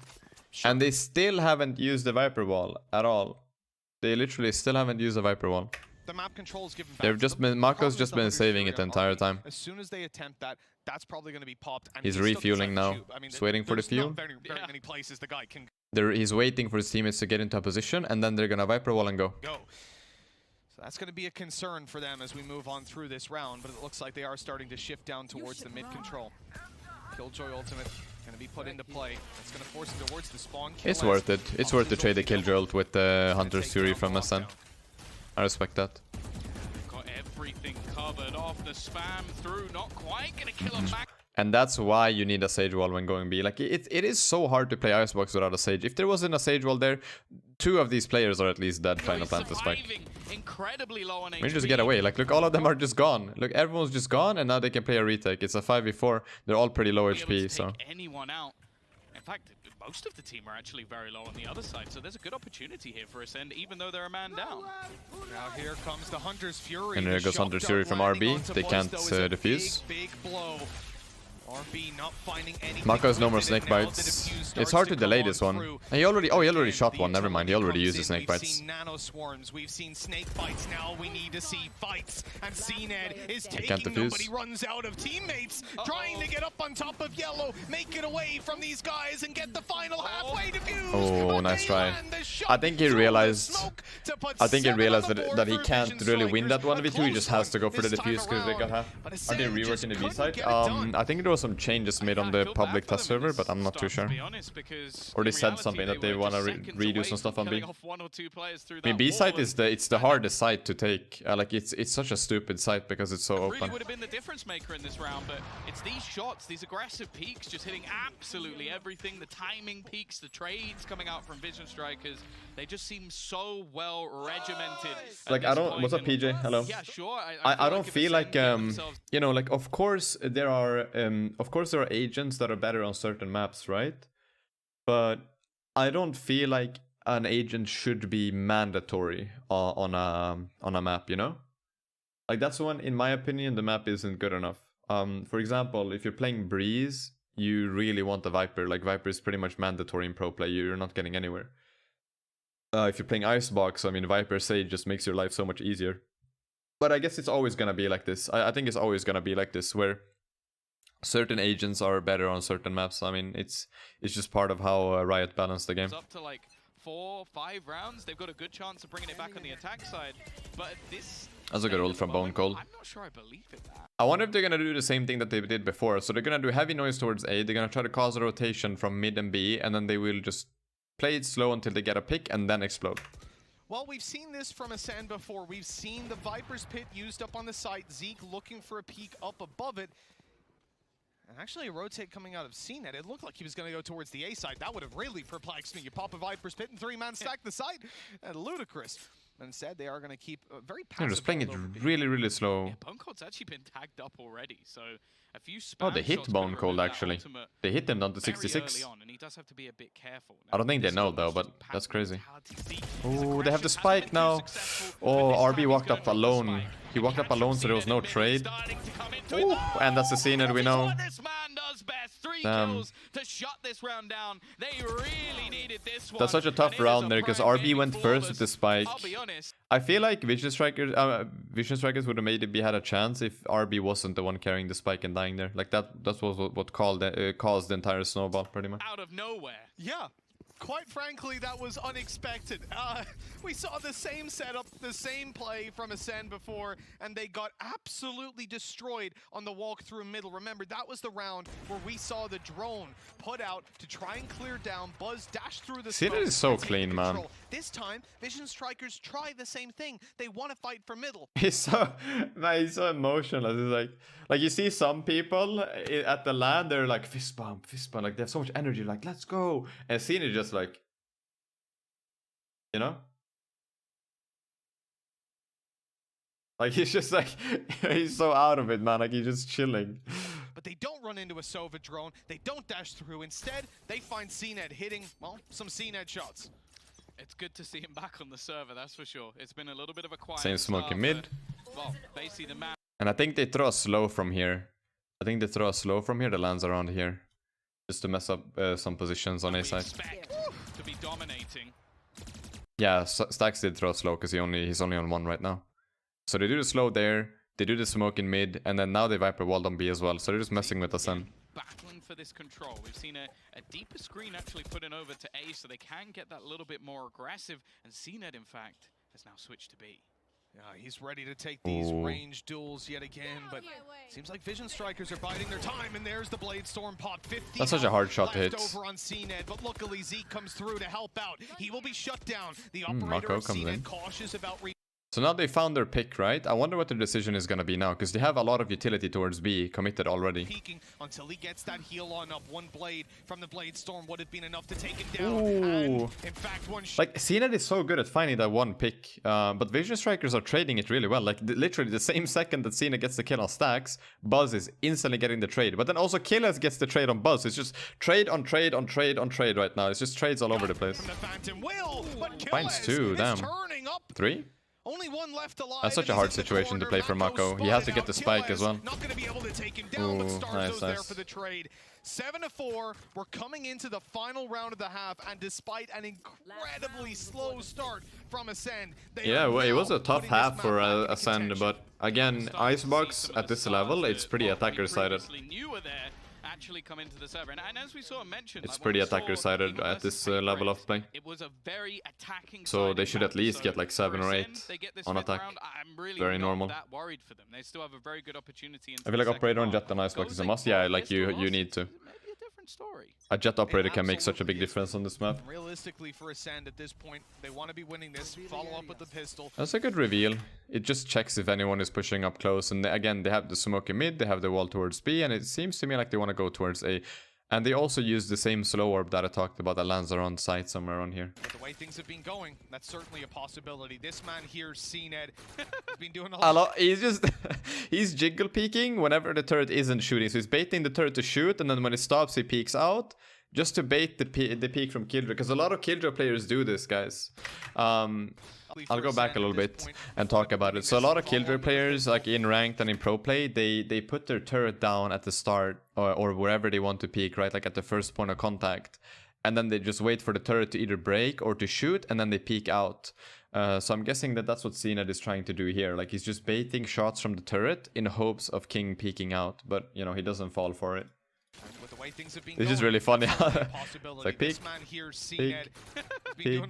And they still haven't used the Viper wall at all. They literally still haven't used the Viper wall. The map controls given back. They've just been, Mako's just been saving it the entire time. As soon as they attempt that, that's probably going to be popped. And he's refueling now. He's waiting for the fuel. Very many places the guy can he's waiting for his teammates to get into a position, and then they're gonna Viper wall and go. So that's going to be a concern for them as we move on through this round, but it looks like they are starting to shift down towards the mid control. Killjoy ultimate going to be put into play. That's going to force him towards the spawn. It's worth it. It's worth to trade the Killjoy ult with the Hunter's Fury from ACEND. I respect that. Got everything covered off. The spam through, not quite gonna kill him back. And that's why you need a Sage wall when going B. Like, it is so hard to play Icebox without a Sage. If there wasn't a Sage wall there, 2 of these players are at least dead trying to plant the spike. Incredibly low on HP. We just get away. Like, look, all of them are just gone. Look, everyone's just gone, and now they can play a retake. It's a 5v4. They're all pretty low HP, so. Anyone out. In fact, most of the team are actually very low on the other side, so there's a good opportunity here for ACEND, even though they're a man down. Now here comes the Hunter's Fury. And there goes Hunter's Fury from RB. They can't defuse. Big blow. RB not finding any. Mako has no more snake bites. It's hard to delay this one. He already shot one. Never mind. He already used the snake bites. We've seen nano swarms. We've seen snake bites. Now we need to see fights. And CNED is taking them, but he runs out of teammates. Trying to get up on top of yellow, make it away from these guys, and get the final halfway defuse. Oh, nice try. I think he realized. That he can't really win that 1v2. He just has to go for the defuse because they got half. Are they reworking the B side? I think there was some changes made on the public test server, but I'm not too sure. Or they said something that they want to redo some stuff on B. I mean, B site is the hardest site to take. Like, it's such a stupid site because it's so open. Really would have been the difference maker in this round, but it's these shots, these aggressive peaks, just hitting absolutely everything. The timing peaks, the trades coming out from Vision Strikers, they just seem so well regimented. Like, I don't. What's up, PJ? Hello. Yeah, sure. I don't feel like you know, like, of course there are agents that are better on certain maps, right? But I don't feel like an agent should be mandatory on a map, you know? Like that's one, in my opinion, the map isn't good enough. For example, if you're playing Breeze, you really want the Viper. Like Viper is pretty much mandatory in pro play. You're not getting anywhere. If you're playing Icebox, I mean, Viper Sage just makes your life so much easier. But I guess it's always gonna be like this. I think it's always gonna be like this, where certain agents are better on certain maps. I mean, it's just part of how Riot balanced the game. It's up to like 4, 5 rounds. They've got a good chance of bringing it back on the attack side. But this... That's a good ult from Bone Cold. I'm not sure I believe in that. I wonder if they're gonna do the same thing that they did before. So they're gonna do heavy noise towards A. They're gonna try to cause a rotation from mid and B, and then they will just play it slow until they get a pick and then explode. Well, we've seen this from ACEND before. We've seen the Viper's Pit used up on the site. Zeke looking for a peek up above it. And actually a rotate coming out of CNET. It looked like he was going to go towards the A side. That would have really perplexed me. You pop a Viper's Pit and 3-man stack the site. Ludicrous. But instead, they are going to keep a very passive... They're just playing it really, really slow. Yeah, Bone Cold's actually been tagged up already, so a few spam Oh, they hit shots Bone could Cold remove that actually. ultimate They hit them down to very 66. early on, and he does have to be a bit careful. I don't think they This is know almost though, just but passive that's crazy. mentality. Zeke, his Oh, they have the aggression spike hasn't been now. too successful, Oh, but this time RB he's walked gonna up drop the alone. spike. He walked up Catch alone, him, so there was CNET no in mid, trade. starting to come into Ooh, it. Oh, and that's the CNET we this is know. what this man does best. 3 kills to shut this round down. They really needed this one. That's such a tough round there because RB went first with the spike. I'll be honest. I feel like Vision Strikers would have maybe had a chance if RB wasn't the one carrying the spike and dying there. Like that was what caused the entire snowball pretty much. Out of nowhere. Yeah. Quite frankly, that was unexpected. We saw the same setup, the same play from ACEND before, and they got absolutely destroyed on the walk through middle. Remember, that was the round where we saw the drone put out to try and clear down. Buzz dashed through the CNET smoke is so and take clean, man. control. This time, Vision Strikers try the same thing. They want to fight for middle. He's so emotional. It's like you see some people at the LAN, they're like fist bump, like they have so much energy, like let's go. And CNET is just like, you know, like he's just like he's so out of it, man. Like he's just chilling. But they don't run into a Sova drone. They don't dash through. Instead, they find CNET hitting, well, some CNET shots. It's good to see him back on the server, that's for sure. It's been a little bit of a quiet Same smoke in mid. Well, basically the man. And I think they throw a slow from here. The lands around here, just to mess up some positions on A side. To be dominating. Yeah, Stacks did throw slow because he's only on 1 right now. So they do the slow there, they do the smoke in mid, and then now they Viper walled on B as well. So they're just messing with us then. Battling for this control. We've seen a deeper screen actually put in over to A, so they can get that little bit more aggressive. And CNET, in fact, has now switched to B. Yeah, he's ready to take these range duels yet again, but seems like Vision Strikers are biding their time, and there's the Blade Storm pop. 50 That's such a hard shot to hit. over on CNET, but luckily Zeke comes through to help out. He will be shut down. The Mako operator of comes in. CNET cautious about So now they found their pick, right? I wonder what their decision is going to be now, because they have a lot of utility towards B committed already. peeking until he gets that heal on up. One blade from the Blade Storm would have been enough to take him down. Ooh. And in fact, one Like, CNET is so good at finding that one pick, but Vision Strikers are trading it really well. Like, literally the same second that CNET gets the kill on Stacks, Buzz is instantly getting the trade. But then also Killers gets the trade on Buzz. It's just trade on trade on trade on trade right now. It's just trades all over the place. from the Phantom will, but Finds Killers 2, is damn. turning up. 3? Only one left alive. That's such a and hard he's in the situation to corner. play for Mako. He has to get the spike as well. Not going to be able to take him down, but Ooh, Starzo's there nice. for the trade. 7-4. We're coming into the final round of the half, and despite an incredibly slow start from ACEND, Yeah, well, it was a tough half for ACEND, but again, Icebox at this level, it's pretty attacker-sided. Actually come into the server, and as we saw mentioned, It's like, pretty when we saw attacker-sided even at versus this Paper level Race, of play. It was a very attacking So side they of should battle. at least So get like 7 for or ACEND, 8 they get this on fifth attack. round. I'm really Very not normal. that worried for them. They still have a very good opportunity. I feel like operator on Jet and Icebox Goes is a they must. Yeah, follow like this you to us, need to. Maybe a different story. A Jet operator can make such a big absolutely difference on this map. Realistically, for ACEND at this point, they want to be winning this. Follow up with the pistol. That's a good reveal. It just checks if anyone is pushing up close. And again, they have the smoke in mid, they have the wall towards B, and it seems to me like they want to go towards A. And they also use the same slow orb that I talked about that lands around site somewhere around here. But the way things have been going, that's certainly a possibility. This man here, CNED, has been doing A lot. He's just he's jiggle peeking whenever the turret isn't shooting. So he's baiting the turret to shoot, and then when it stops, he peeks out. just to bait the peek from Killjoy, because a lot of Killjoy players do this, guys. I'll go back a little bit and talk about it. So a lot of Killjoy players, like in ranked and in pro play, they put their turret down at the start or wherever they want to peek, right? Like at the first point of contact. And then they just wait for the turret to either break or to shoot, and then they peek out. So I'm guessing that that's what CNED is trying to do here. Like he's just baiting shots from the turret in hopes of King peeking out. But, you know, he doesn't fall for it. This is really funny. It's like peek, peek.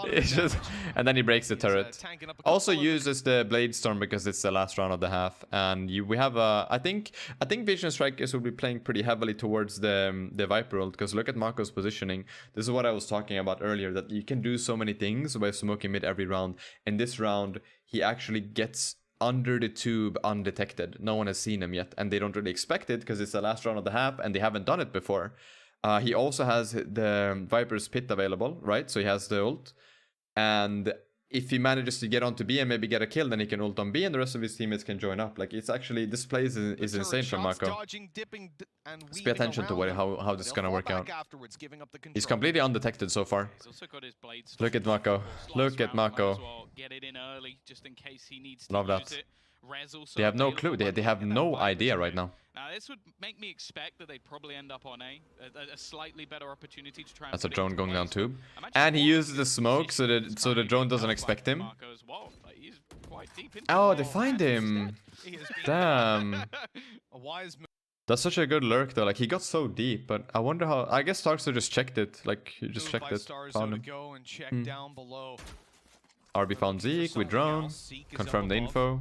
It's just, and then he breaks the turret. Also uses the Blade Storm because it's the last round of the half, and we have a. I think Vision Strikers will be playing pretty heavily towards the Viper ult, because look at Mako's positioning. This is what I was talking about earlier, that you can do so many things by smoking mid every round. In this round, he actually gets under the tube undetected. No one has seen him yet, and they don't really expect it because it's the last round of the half and they haven't done it before. He also has the Viper's pit available, right? So he has the ult, and if he manages to get onto B and maybe get a kill, then he can ult on B and the rest of his teammates can join up. Like, it's actually, this play is insane from Mako. Just pay attention to how this is gonna work out. He's completely undetected so far. Look at Mako. Look at Mako. Love that. They have no clue. They have no idea right now. Now this would make me expect that they'd probably end up on a slightly better opportunity to try. That's a drone going down tube, and he uses the smoke so the drone doesn't expect him. Oh, they find him. Damn. That's such a good lurk though. Like, he got so deep, but I wonder how. I guess Starkster just checked it. Like, he just checked it. Found him. RB found Zeke with drone. Confirmed the info.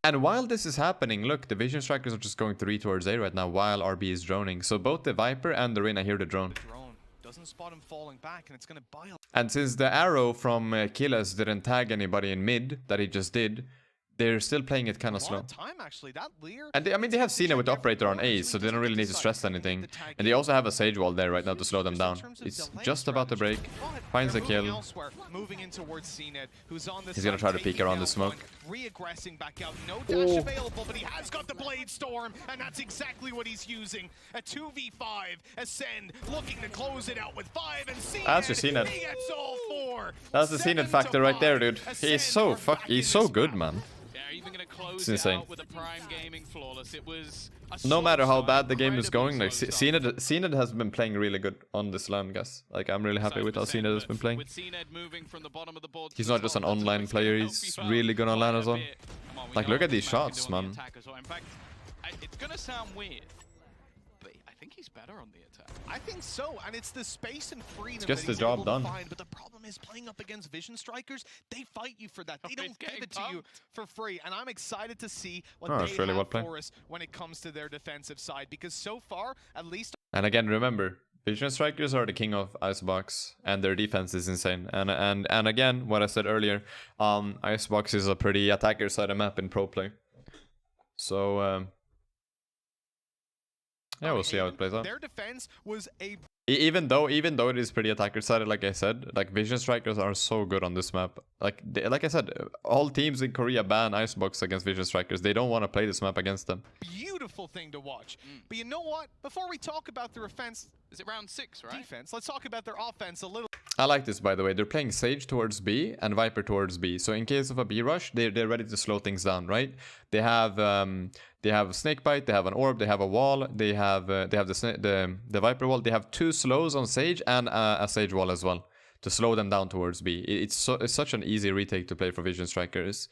And while this is happening, look, the Vision Strikers are just going 3 towards A right now while RB is droning. So both the Viper and the Reyna hear the drone. And since the arrow from Killes didn't tag anybody in mid that he just did, they're still playing it kind of slow. And they, I mean, they have seen it with the operator on A, so they don't really need to stress anything. And they also have a Sage Wall there right now to slow them down. It's just about to break. Finds a kill. He's gonna try to peek around the smoke. Reaggressing back out. No dash available, but he has got the Blade Storm, and that's exactly what he's using. A 2v5, Ascend looking to close it out with 5, and CNED, that's your CNED. he gets all 4. That's the CNED factor right there, dude. He's so he's so good, man. It's insane. With a Prime Gaming flawless. It was no matter how bad the game is going, like CNED has been playing really good on this LAN, guys. Like, I'm really happy with how CNED has been playing. He's not just an online player, he's really good on LAN as well. Like, look at these shots, man. In fact, it's gonna sound weird, but I think he's better on the attack. I think so, and it's the space and freedom gets that the he's job able done. to find, but the problem is playing up against Vision Strikers, they fight you for that. They don't give it to you for free, and I'm excited to see what they really have well for us when it comes to their defensive side, because so far, at least... And again, remember, Vision Strikers are the king of Icebox, and their defense is insane. And again, what I said earlier, Icebox is a pretty attacker-sided map in pro play. So, yeah, we'll see how it plays out. Their defense was a... Even though it is pretty attacker-sided, like I said, like, Vision Strikers are so good on this map. Like I said, all teams in Korea ban Icebox against Vision Strikers. They don't want to play this map against them. Beautiful thing to watch. But you know what? Before we talk about their offense... Is it round 6, right? Defense. Let's talk about their offense a little. I like this, by the way. They're playing Sage towards B and Viper towards B. So in case of a B rush, they're ready to slow things down, right? They have Snakebite, they have an Orb, they have a wall, they have the Viper wall. They have 2 slows on Sage and a Sage wall as well to slow them down towards B. It's such an easy retake to play for Vision Strikers.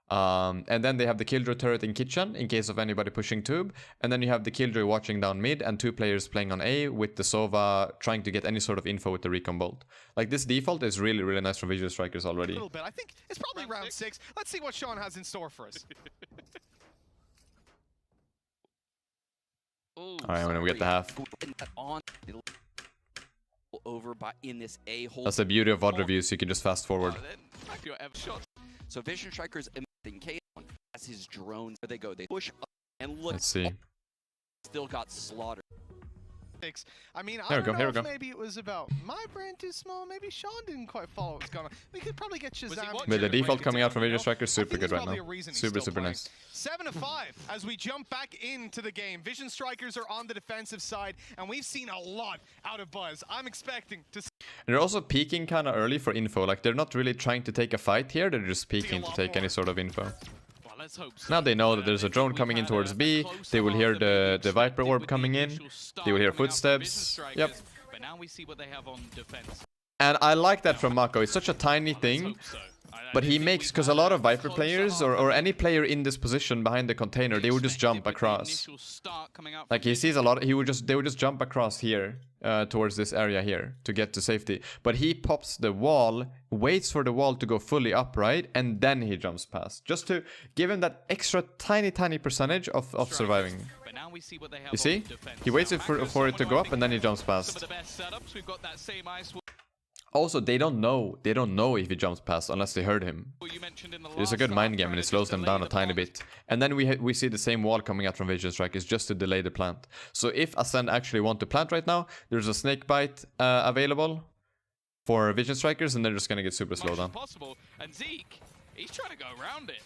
And then they have the Killjoy turret in kitchen in case of anybody pushing tube, and then you have the Killjoy watching down mid and 2 players playing on A with the Sova trying to get any sort of info with the recon bolt. Like, this default is really, really nice for Vision Strikers already. A little bit. I think it's probably round 6. Let's see what Sean has in store for us. Alright, when we get the half. That's the beauty of VOD reviews, you can just fast forward. So Vision Strikers in K1 as his drones, where they go, they push up and look. Let's see. Still got slaughtered. I mean, I Here we don't go, here know we if go. maybe it was about my brain too small. Maybe Sean didn't quite follow what's going on. We could probably get Shazam. watching With the it? default Break it coming out down, from you Vision know? Striker, I super think good there's right probably now. a reason he's Super, still super playing. nice. 7-5 as we jump back into the game. Vision Strikers are on the defensive side, and we've seen a lot out of Buzz. I'm expecting to see And they're also peeking kind of early for info. Like, they're not really trying to take a fight here. They're just a peeking to lot take any more. sort of info. Well, let's hope so. Now they know that But, there's a I think drone we've coming in had towards a B. closer They will hear half than maybe the Viper expected Orb with the coming in. initial start They will hear coming out from Vision footsteps. Yep. Strikers, But now we see what they have on defense. And I like that from Mako. It's such a tiny Let's thing. hope so. I But do he think makes, we've because a had lot of Viper closer players half or than any player in this position behind the container, they would just jump expected with the across. initial start coming out Like from he sees a lot, they would just jump across here towards this area here to get to safety. But he pops the wall, waits for the wall to go fully upright, and then he jumps past, just to give him that extra tiny percentage of surviving. But now we see what they have You see? on defense. He waits Now, for Mako's it to someone go who I up, think and then he jumps some of past. the best setups. We've got that same ice wall Also, they don't know if he jumps past unless they heard him. you mentioned in the It's a last good mind half, game, trying and it to slows just them delay down a the tiny plant. bit. And then we see the same wall coming out from Vision Strikers just to delay the plant. So if ACEND actually want to plant right now, there's a snake bite available for Vision Strikers, and they're just gonna get super As slow much as down. possible. And Zeke, he's trying to go around it.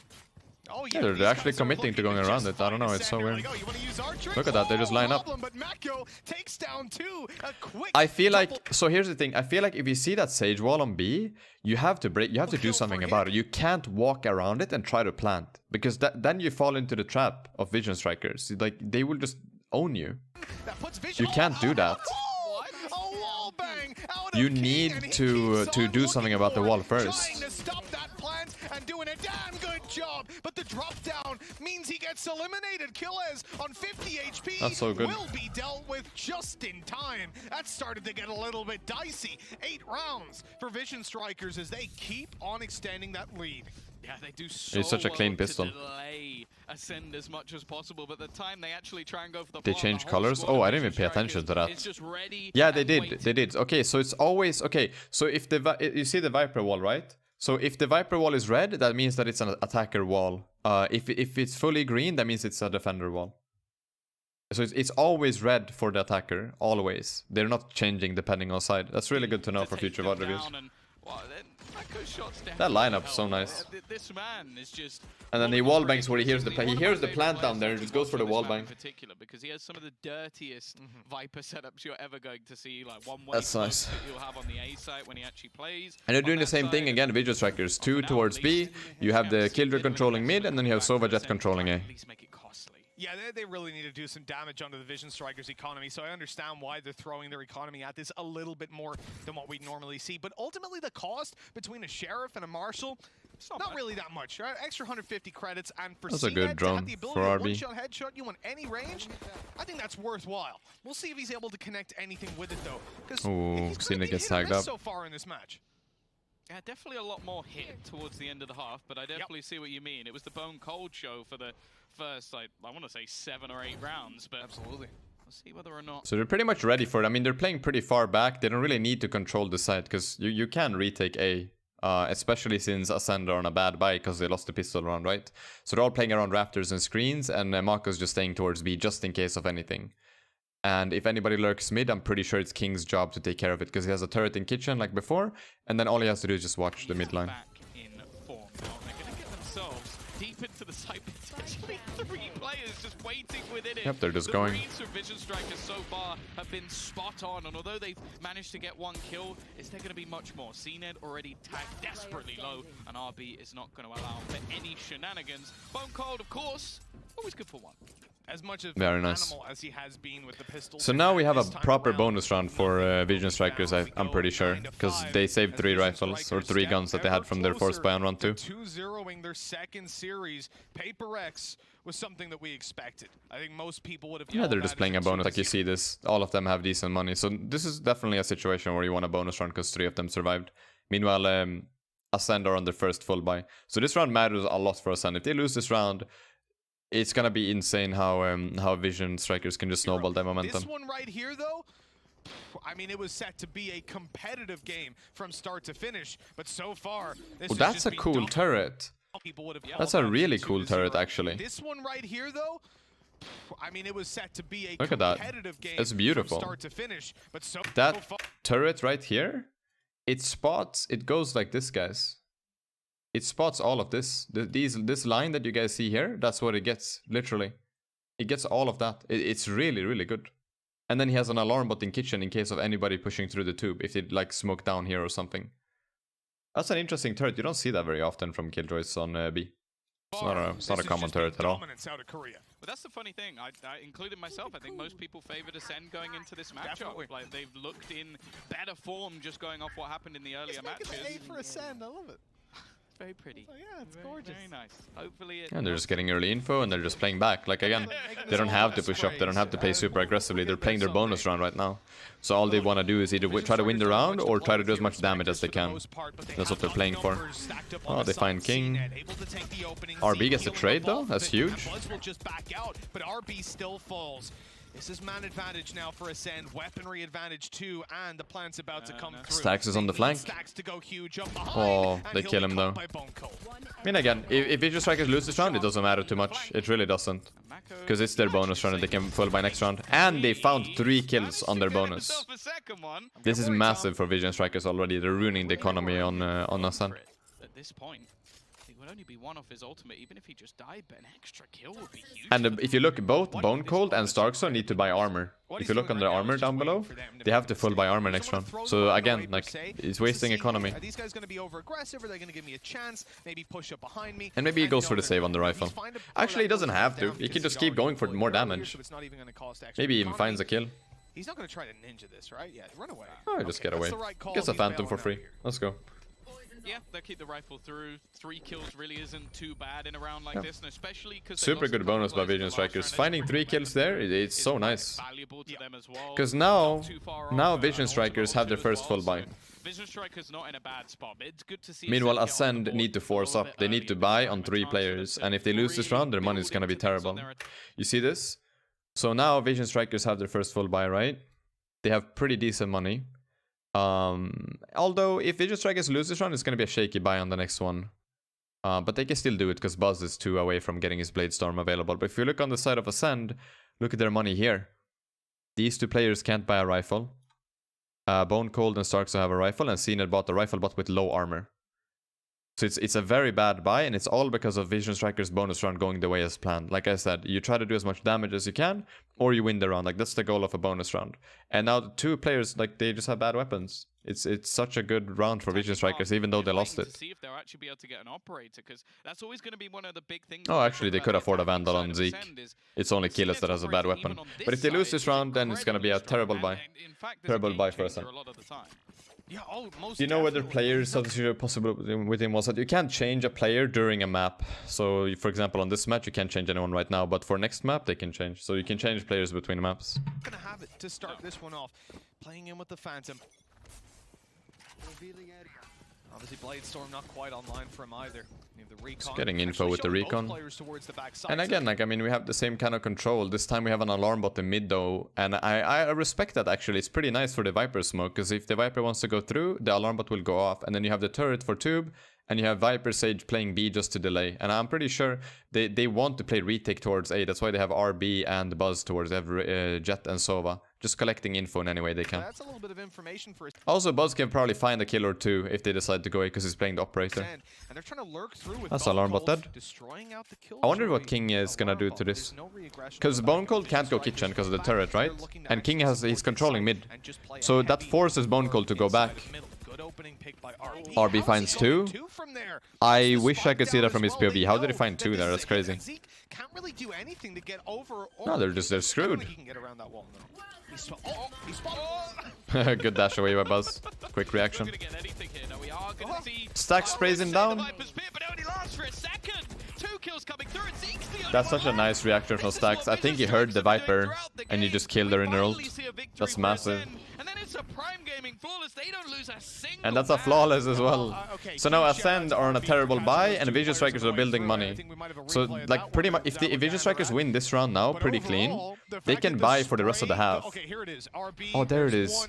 Oh, Yeah, they're these actually guys are committing to looking going around just it. I don't know, find it's so Ascend. They're weird. like, oh, you wanna use our tricks? Look at that, they just line up. Problem, but Mako takes down two. A quick I feel double- like, so here's the thing, I feel like if you see that Sage wall on B, you have to do kill something for about him. it. You can't walk around it and try to plant, because then you fall into the trap of Vision Strikers. Like, they will just own you. that puts Vision. You can't do that. Oh, a wall bang out of You King, need and he to keeps do on something looking about the for wall it, first. Trying to stop that plant and doing a damn good job, but the drop down means he gets eliminated. Killez on 50 HP That's so good. will be dealt with just in time. That started to get a little bit dicey. 8 rounds for Vision Strikers as they keep on extending that lead. Yeah, they do so It's such a clean well pistol. to delay Ascend as much as possible, but the time they actually try and go for the They plant, change the whole colors? squad Oh, of I didn't Vision even pay attention Strikers to that. is just ready Yeah, they and did. waiting. They did. Okay, so it's always okay. So if you see the Viper wall, right? So if the Viper wall is red, that means that it's an attacker wall. If it's fully green, that means it's a defender wall. So it's always red for the attacker, always. They're not changing depending on side. That's really good to know for take future them VOD reviews. down and, well, then Mako's shots That definitely lineup's so help. nice. This man is just. And then one he of the wall most bangs where he hears the ridiculously- he hears one the of my plant favorite down there and players just goes for the on this wall map bang. in particular, because he has some of the dirtiest Viper setups you're ever going to see, like one-way That's smokes nice. that you'll have on the A site when he actually plays. And they're On doing the that same thing side, again, Vision Strikers. for 2 now, towards at B, least, you have the Scouts Killjoy did controlling win mid, and then you have back for Sovajet Ascend, controlling trying A. to at least make it costly. Yeah, they really need to do some damage onto the Vision Strikers economy, so I understand why they're throwing their economy at this a little bit more than what we normally see. But ultimately, the cost between a Sheriff and a Marshal, not bad. really that much. Right? Extra 150 credits, and for That's a good CNED to drone have the ability for to RB. one-shot headshot you on any range, I think that's worthwhile. We'll see if he's able to connect anything with it, though. Because Ooh, he's CNED been gets hit or tagged miss up. so far in this match. Yeah, definitely a lot more hit towards the end of the half, but I definitely see what you mean. It was the Bone Cold show for the first, like, I want to say 7 or 8 rounds, but Absolutely. we'll see whether or not. So they're pretty much ready for it. I mean, they're playing pretty far back. They don't really need to control the site, because you can retake A. Especially since Ascend are on a bad buy because they lost the pistol round, right? So they're all playing around rafters and screens, and Mako's just staying towards B just in case of anything. And if anybody lurks mid, I'm pretty sure it's King's job to take care of it, because he has a turret in kitchen like before, and then all he has to do is just watch the mid line. Back in form. Now they're going to get themselves deep into the site, potentially 3 players just waiting within it. Yep, they're just the going. reads from Vision Strikers so far have been spot on, and although they've managed to get 1 kill, is there going to be much more? CNED already tagged desperately low, and RB is not going to allow for any shenanigans. Bone Cold, of course, always good for 1. As much of Very an nice. animal as he has been with the pistols. So now we have a this time proper around, bonus round for Vision Strikers, I'm pretty sure, We go because 9 to they 5 saved as 3 Vision rifles, or Strikers 3 step guns that they had ever from their force closer buy on round 2. to 2-0ing their second series. Paper X was something that we expected. I think most people would have. Yeah, called they're that just as playing a bonus. Like you 2-0. see this, all of them have decent money. So this is definitely a situation where you want a bonus round because 3 of them survived. Meanwhile, Ascend are on their first full buy. So this round matters a lot for Ascend. If they lose this round, it's gonna be insane how Vision Strikers can just snowball their momentum. This one right here, though, I mean, it was set to be a competitive game from start to finish, but so far, this Oh, has that's just a been cool dominated. turret. People would have That's called a that really 2-0. cool turret, actually. This one right here, though, I mean, it was set to be a Look at that. competitive game. It's beautiful. From start to finish, but so That far. turret right here, it spots, it goes like this, guys. It spots all of this. This line that you guys see here, that's what it gets, literally. It gets all of that. It's really, really good. And then he has an alarm bot in kitchen in case of anybody pushing through the tube, if they like smoke down here or something. That's an interesting turret. You don't see that very often from Killjoys on B. It's not a common turret at all. But that's the funny thing. I included myself. I think most people favored Ascend going into this matchup. Definitely. Like they've looked in better form just going off what happened in the earlier matches. A for Ascend. I love it. Very pretty. Oh, yeah, it's gorgeous. Very nice. Hopefully it And they're just getting early info and they're just playing back. Like again, they don't have to push up, they don't have to play super aggressively, they're playing their bonus round right now. So all they want to do is either try to win the round or try to do as much damage as they can. That's what they're playing for. Oh, they find King. RB gets a trade though, that's huge. But RB still falls. This is man advantage now for Ascend, weaponry advantage too, and the plant's about to come through. Stax is on the flank. Stax to go huge up behind, Oh, and they he'll kill be him caught though. by Bonko. I mean again, if Vision Strikers lose this round, it doesn't matter too much. It really doesn't. Because it's their bonus round and they can full by next round. And they found 3 kills on their bonus. This is massive for Vision Strikers already. They're ruining the economy on Ascend. At this point, he would only be one off his ultimate, even if he just died, but an extra kill would be huge. And if you look, both Bone Cold and Starkso need to buy armor. If you look on their armor down below, they have to full buy armor next round. So again, like, it's wasting economy. Are these guys going to be over aggressive? Are they going to give me a chance? Maybe push up behind me? And maybe he goes for the save on the rifle. Actually, he doesn't have to. He can just keep going for more damage. Maybe he even finds a kill. He's not going to try to ninja this, right? Yeah, run away. Oh, just get away. Gets a Phantom for free. Let's go. Yeah, they'll keep the rifle through. 3 kills really isn't too bad in a round like this, and especially because super good bonus by Vision Strikers. Finding 3 kills there, it's so nice. Because now Vision Strikers have their first full buy. Vision Strikers not in a bad spot, but it's good to see. Meanwhile, Ascend need to force up. They need to buy on 3 players, and if they lose this round, their money is gonna be terrible. You see this? So now Vision Strikers have their first full buy, right? They have pretty decent money. Although if Vision Strikers lose this round, it's gonna be a shaky buy on the next one. But they can still do it because Buzz is 2 away from getting his Blade Storm available. But if you look on the side of Ascend, look at their money here. These 2 players can't buy a rifle. Bone Cold and Starkso have a rifle, and CNED bought the rifle but with low armor. So it's a very bad buy, and it's all because of Vision Strikers bonus round going the way as planned. Like I said, you try to do as much damage as you can, or you win the round. Like, that's the goal of a bonus round. And now the 2 players, like, they just have bad weapons. It's such a good round for Vision Strikers, even though they lost it. See if they'll actually be able to get an operator, because that's always going to be one of the big things. Oh, actually, they could afford a Vandal on Zeke. It's only Killis that has a bad weapon. But if they lose this round, then it's going to be a terrible buy. Terrible buy for Ascend. Yeah, most Do you know whether players substitute are possible within one set? You can't change a player during a map. So, for example, on this match, you can't change anyone right now. But for next map, they can change. So you can change players between maps. Gonna have it to start this one off. Playing in with the Phantom. Obviously, Blade Storm not quite online for him either. The recon. Just getting info with the recon. The And again, like, I mean, we have the same kind of control. This time we have an alarm bot in mid though. And I respect that actually. It's pretty nice for the Viper smoke. Because if the Viper wants to go through, the alarm bot will go off. And then you have the turret for tube. And you have Viper Sage playing B just to delay. And I'm pretty sure they want to play retake towards A. That's why they have RB and Buzz towards every Jet and Sova. Just collecting info in any way they can. That's a little bit of information for Also, Buzz can probably find a kill or 2 if they decide to go A because he's playing the operator. And they're trying to lurk through with That's alarm bot dead. destroying out the kill. I wonder what King is gonna do to this. Because Bone Cold can't go kitchen because of the turret, right? And King he's controlling mid. So that forces Bone Cold to go back. RB finds 2. I wish I could see that from his POV. How did he find 2 there? That's crazy. No, they're screwed. Good dash away by Buzz. Quick reaction. Stax sprays him down. That's such a nice reaction from Stax. I think he heard the Viper and he just killed her in her ult. That's massive. And that's a flawless as well. So now Ascend are on a terrible buy and Vision Strikers are building money. So like pretty much if Vision Strikers win this round now pretty clean, they can buy for the rest of the half. Oh, there it is.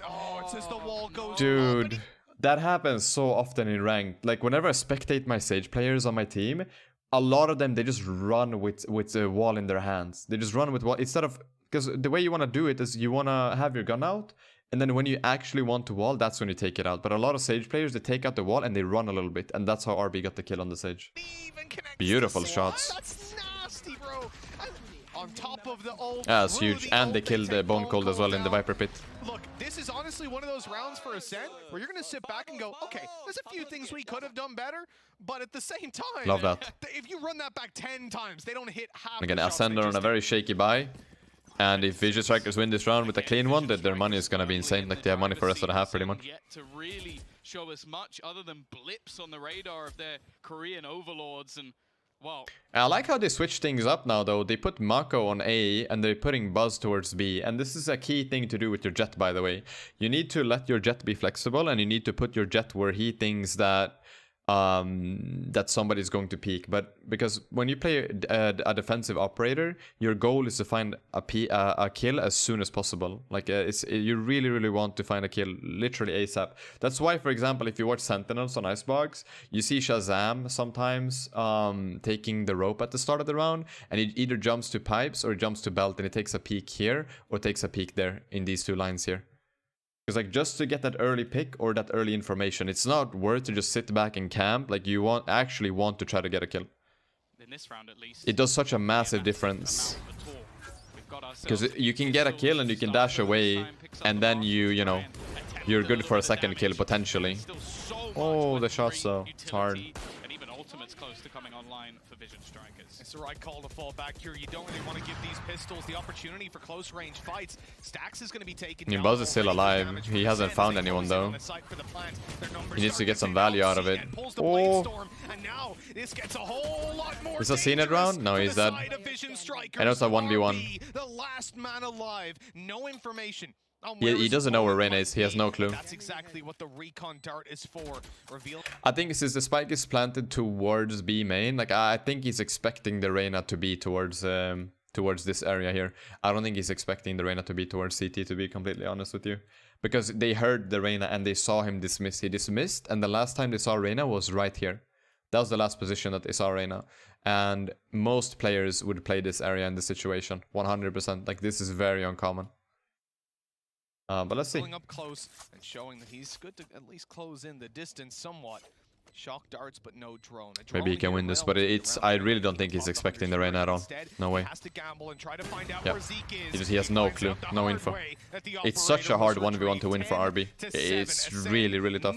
Dude, that happens so often in ranked. Like whenever I spectate my Sage players on my team, a lot of them, they just run with a wall in their hands. They just run with wall instead of, because the way you want to do it is you want to have your gun out, and then when you actually want to wall, that's when you take it out. But a lot of Sage players, they take out the wall and they run a little bit, and that's how RB got the kill on the Sage. Beautiful shots. That's nasty, bro. And on top of the ult. Yeah, it's huge. And they killed the Bone Cold as well in the Viper Pit. Look, this is honestly one of those rounds for ACEND where you're going to sit back and go, okay, there's a few things we could have done better, but at the same time, Love that. If you run that back 10 times, they don't hit half. Again, the shots ACEND they are on just a very shaky buy. And if Vision Strikers win this round with a clean one, then their money is going to be insane. Like, they have money for the rest of the half, pretty much. Yet to really show us much other than blips on the radar of their Korean overlords. And, well, I like how they switch things up now, though. They put Mako on A, and they're putting Buzz towards B. And this is a key thing to do with your Jet, by the way. You need to let your Jet be flexible, and you need to put your Jet where he thinks that that somebody's going to peek. But because when you play a defensive operator, your goal is to find a kill as soon as possible. Like you really want to find a kill literally ASAP. That's why, for example, if you watch Sentinels on Icebox, you see Shazam sometimes taking the rope at the start of the round, and he either jumps to pipes or jumps to belt, and he takes a peek here or takes a peek there in these two lines here. Because like just to get that early pick or that early information, it's not worth to just sit back and camp. Like you actually want to try to get a kill. in this round at least, it does such a massive difference. Because you can get a kill and you can dash away, and then you you're good for a second kill potentially. Oh, the shots though, it's hard. And even ultimate's close to coming online for Vision Strikers. It's the right call to fall back here. You don't really want to give these pistols the opportunity for close range fights. Stax is going to be taken down. Buzz is still alive. He hasn't found anyone though. He needs to get some value out of it. Oh. Is that seen it round? No, he's dead. I know it's a 1v1. The last man alive. No information. He doesn't know where Reyna is. He has no clue. That's exactly what the recon dart is for. Reveal. I think since the spike is planted towards B main, like I think he's expecting the Reyna to be towards this area here. I don't think he's expecting the Reyna to be towards CT, to be completely honest with you. Because they heard the Reyna and they saw him dismiss. He dismissed, and the last time they saw Reyna was right here. That was the last position that they saw Reyna. And most players would play this area in this situation. 100%. Like, this is very uncommon. But let's see. Going up close and showing that he's good to at least close in the distance somewhat. Shock darts, but no drone. Maybe he can win this, but I really don't think he's expecting the Reyna at all. No way. Yeah. He has no clue, no info. It's such a hard 1v1 to win for RB. It's really tough.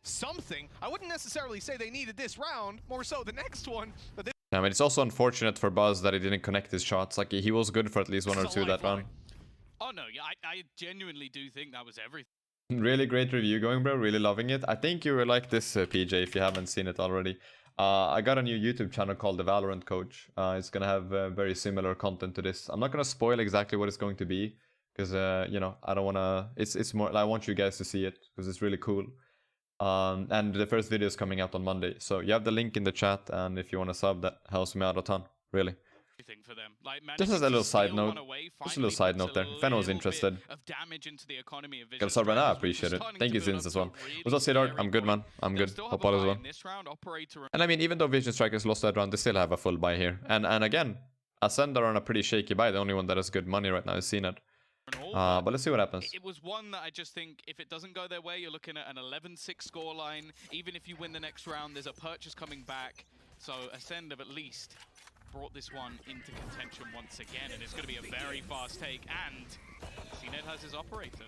Something. I wouldn't necessarily say they needed this round, more so the next one. But I mean, it's also unfortunate for Buzz that he didn't connect his shots. Like, he was good for at least one or two that round. Oh no, yeah, I genuinely do think that was everything. Really great review going, bro. Really loving it. I think you will like this, PJ, if you haven't seen it already. I got a new YouTube channel called the VALORANT Coach. It's gonna have very similar content to this. I'm not gonna spoil exactly what it's going to be, because I don't wanna. It's more. I want you guys to see it because it's really cool. And the first video is coming out on Monday, so you have the link in the chat, and if you want to sub, that helps me out a ton. Really. For them. Like, just as a little side note, just a little side note there. If anyone's interested, gotta sub right now. I appreciate it. Thank you, Zins, as well. What's up, Sidart? I'm good, man. I'm good. Hope all is well. And I mean, even though Vision Strikers lost that round, they still have a full buy here. And again, ACEND are on a pretty shaky buy. The only one that has good money right now is ACEND. But let's see what happens. It was one that I just think if it doesn't go their way, you're looking at an 11-6 scoreline. Even if you win the next round, there's a purchase coming back. So ACEND have at least brought this one into contention once again, and it's going to be a very fast take, and CNED has his operator.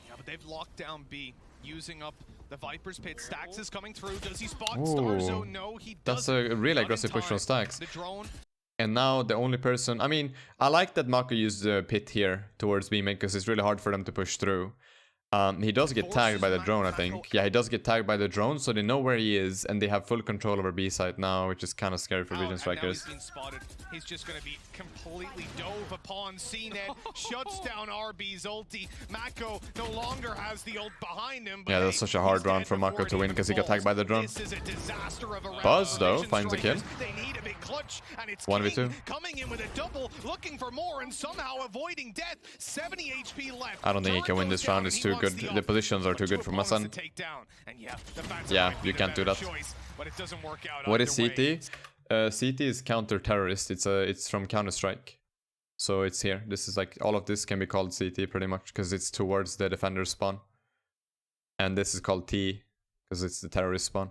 Yeah, but they've locked down B, using up the Viper's pit. Stax is coming through. Does he spot Starzo? No, he doesn't. That's a really aggressive push on Stax. The drone. And now the only person... I mean, I like that Mako used the pit here towards B main, because it's really hard for them to push through. He does get tagged by the drone, I think. Yeah, he does get tagged by the drone, so they know where he is, and they have full control over B side now, which is kind of scary for Vision Strikers. He's been spotted. He's just going to be completely dove upon CNED, shuts down RB's ulti. Mako no longer has the ult behind him. Yeah, that's such a hard round for Mako to win, because he got tagged by the drone. Buzz, though, finds a kill. 1v2. Coming in with a double, looking for more, and somehow avoiding death. 70 HP left. I don't think he can win this round. It's too good. The positions are too good for ACEND. Yeah, you can't do that. What is CT? CT is counter-terrorist. It's from Counter-Strike. So it's here. This is like, all of this can be called CT pretty much, because it's towards the defender spawn. And this is called T, because it's the terrorist spawn.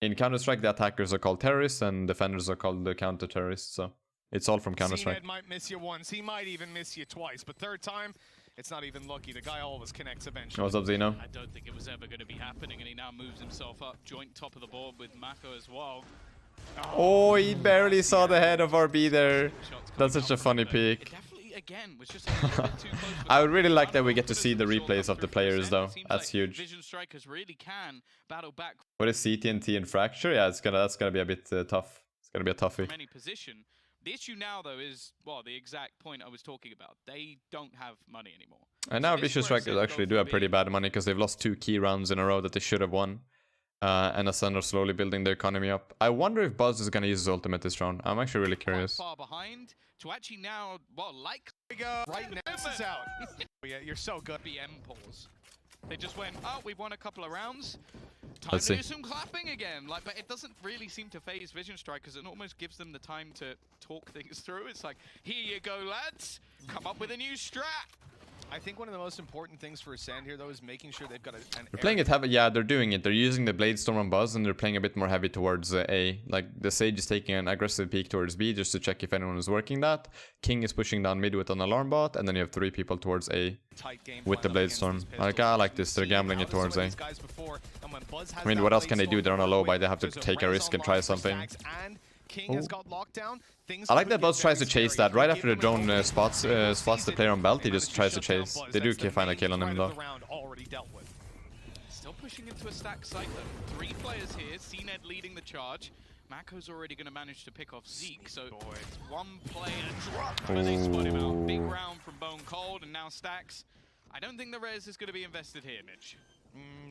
In Counter-Strike, the attackers are called terrorists, and defenders are called the counter-terrorists, so it's all from Counter-Strike. CNED might miss you once, he might even miss you twice, but third time, it's not even lucky. The guy always connects eventually. What's up, Zeno? I don't think it was ever going to be happening, and he now moves himself up, joint top of the board with Mako as well. Oh, he barely saw the head of RB there. That's such a funny It peek. definitely, again, was just a little bit too close for I would really like that Battle we get to see the short replays of the players, 100%. though. It seems That's like huge. Vision Strikers really can battle back What is CT and T and Fracture? Yeah, that's gonna be a bit tough. It's gonna be a toughie. from any position. The issue now, though, is, well, the exact point I was talking about. They don't have money anymore. And now So this Vicious is where Strikers ACEND actually go do from have pretty being- bad money, because they've lost 2 key rounds in a row that they should have won. And ACEND are slowly building their economy up. I wonder if Buzz is gonna use his ultimate this round. I'm actually really Quite curious. far behind to actually now, well, like Here we go. Right now, this is out. Yeah, you're so good. BM pause. They just went, oh, we won a couple of rounds. Time Let's to see. do some clapping again. Like, but it doesn't really seem to phase Vision Strikers. It almost gives them the time to talk things through. It's like, here you go, lads. Come up with a new strat. I think one of the most important things for ACEND here, though, is making sure they've got an They're playing it heavy. Yeah, they're doing it. They're using the Blade Storm on Buzz, and they're playing a bit more heavy towards A. Like, the Sage is taking an aggressive peek towards B just to check if anyone is working that. King is pushing down mid with an alarm bot, and then you have 3 people towards A. tight game with the plan Blade against Storm. these Like, pistols. I like We've this. They're seen gambling how it towards some of A. these guys before, and when Buzz has I mean, that what else Blade can they do? Storm They're on a low buy. They have to there's a take a res risk and online try for something. Stacks, and King has got lockdown. Things I like could that get Buzz tries to very chase scary. that. Right Give after the him a drone moment. spots the player on belt, he just tries to chase. They do find a kill on him, though. Already dealt with. Still pushing into a stack site, though. 3 players here. CNED leading the charge. Mako's already going to manage to pick off Zeke, so it's 1 player drop. And they spot him out. Big round from Bone Cold, and now Stacks. I don't think the res is going to be invested here, Mitch.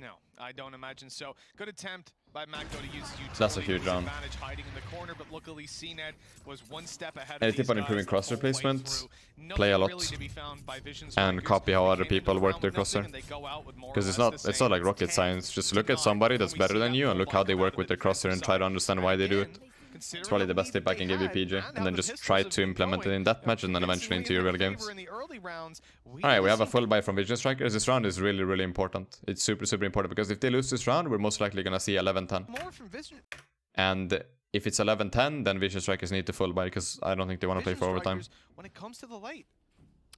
No, I don't imagine so. Good attempt by Mako to use utility. That's a huge round. Advantage hiding in the corner, but luckily CNED was 1 step ahead of Any these tip on guys improving the cross whole way replacement? through. Play a Nothing lot. really to be found by Vision And Strikers. copy how They other came into people the work round their with nothing, crosshair. and they go out with more Because or it's less not the it's not same. like rocket 10 science. Just to look at 9 somebody when that's we better see than that you and full look how they bike work out with of their the crosshair and try to defensive understand side. why they do Again, it. considering It's probably the the best lead tip I they can give you, had, PJ. and And how then the just Pistols try have to been implement it going, in that match and then eventually into your real games. in the early rounds, we Alright, we really have a seem full buy from Vision Strikers. This round is really, really important. It's super, super important, because if they lose this round, we're most likely gonna see 11-10. more from Vision. And if it's 11-10, then Vision Strikers need to full buy, because I don't think they want to play Vision for overtime. Strikers, when it comes to the late,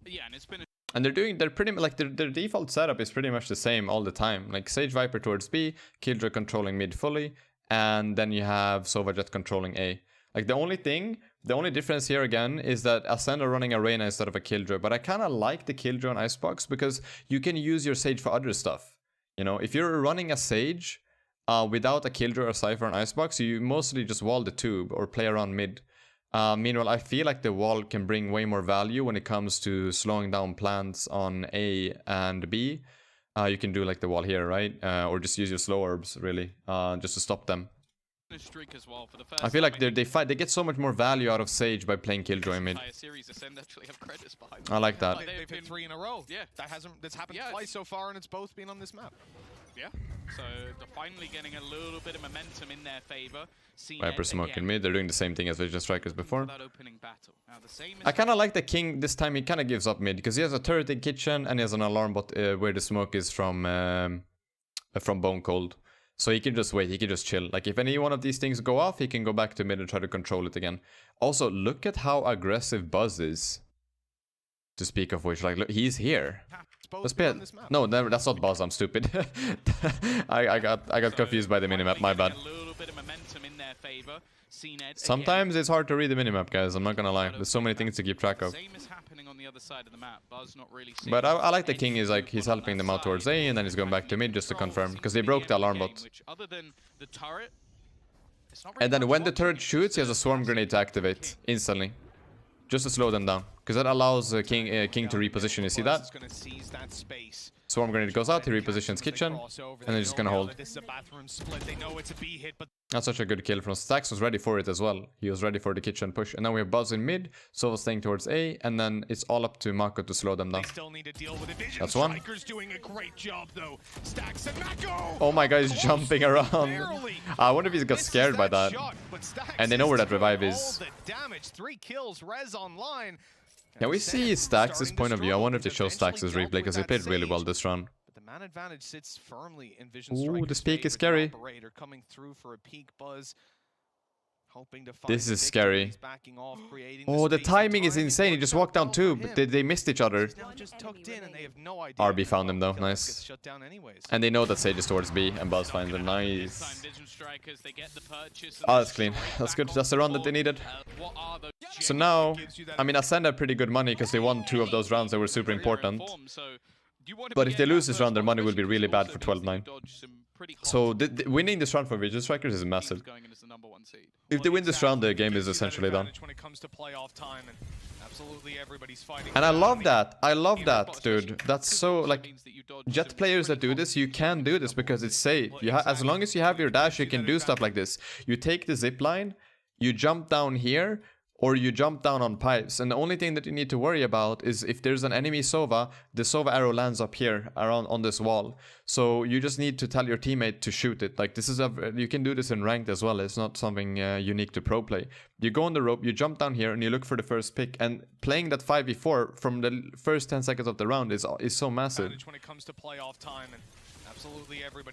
Yeah, and it's been a And they're pretty like their default setup is pretty much the same all the time. Like Sage Viper towards B, Killjoy controlling mid fully, and then you have Sova Jet controlling A. Like the only difference here again is that ACEND are running a Reyna instead of a Killjoy, but I kind of like the Killjoy on Icebox because you can use your Sage for other stuff. You know, if you're running a Sage without a Killjoy or Cypher on Icebox, you mostly just wall the tube or play around mid. Meanwhile, I feel like the wall can bring way more value when it comes to slowing down plants on A and B. You can do like the wall here, right? Or just use your slow orbs, really, just to stop them. streak as well for the first I feel like time in they get so much more value out of Sage by playing Killjoy mid. entire series. ACEND actually have credits behind I like that. Like, they've hit 3 in a row. Yeah. That's happened Yeah, twice so far, and it's both been on this map. Yeah, so they're finally getting a little bit of momentum in their favor. Viper smoking mid. They're doing the same thing as Vision Strikers before. That opening battle. Now the same is I kind of like the King this time. He kind of gives up mid because he has a turret in kitchen and he has an alarm bot where the smoke is from Bone Cold. So he can just wait. He can just chill. Like if any one of these things go off, he can go back to mid and try to control it again. Also, look at how aggressive Buzz is. To speak of which, like look, he's here. It's both Let's been be on this map. no, never, that's not Buzz. I'm stupid. I got confused by the minimap. My bad. A little bit of momentum in their favor. CNED Sometimes it's hard to read the minimap, guys. I'm not gonna lie. There's so many things to keep track of. Same is happening on the other side of the map. Buzz not really seeing But I like the King any is like he's movement on helping that them out side. towards A and then he's going back to mid just to Controls confirm seems because to they be broke the the end of alarm game, bot. which other than the turret, it's not And really then much when the watching. turret It's shoots, he has a just swarm passive grenade to activate instantly, just to slow them down. because that allows King to reposition. You see that? Swarm Grenade goes out, he repositions Kitchen, and they're just gonna hold. That's such a good kill from Stax. Was ready for it as well. He was ready for the Kitchen push. And now we have Buzz in mid, Sova staying towards A, and then it's all up to Mako to slow them down. That's one. Oh my god, he's jumping around. I wonder if he got scared by that. And they know where that revive is. 3 kills, Rez online. Can we see Stax' point of view? I wonder if they show Stax' replay, because they played really well this round. But the man advantage sits firmly in Vision Ooh, this peak is scary. Coming through for a peak Buzz. Hoping to find This is scary. Off, Oh, the timing is insane. He just walked down 2, but they missed each other. Just tucked in and they have no idea. RB found him though, nice. And they know that Sage is towards B, and Buzz finds him, nice. Oh, that's clean. That's good. That's the run that they needed. So now, I mean, ACEND had pretty good money because they won 2 of those rounds that were super important. But if they lose this round, their money will be really bad for 12-9. So winning this round for Vision Strikers is massive. If they win this round, the game is essentially done. And I love that. I love that, dude. That's so, like, Jet players that do this, you can do this because it's safe. As long as you have your dash, you can do stuff like this. You take the zip line, you jump down here, or you jump down on pipes. And the only thing that you need to worry about is if there's an enemy Sova, the Sova arrow lands up here around on this wall. So you just need to tell your teammate to shoot it. Like, this is you can do this in ranked as well. It's not something unique to pro play. You go on the rope, you jump down here, and you look for the first pick. And playing that 5v4 from the first 10 seconds of the round is so massive.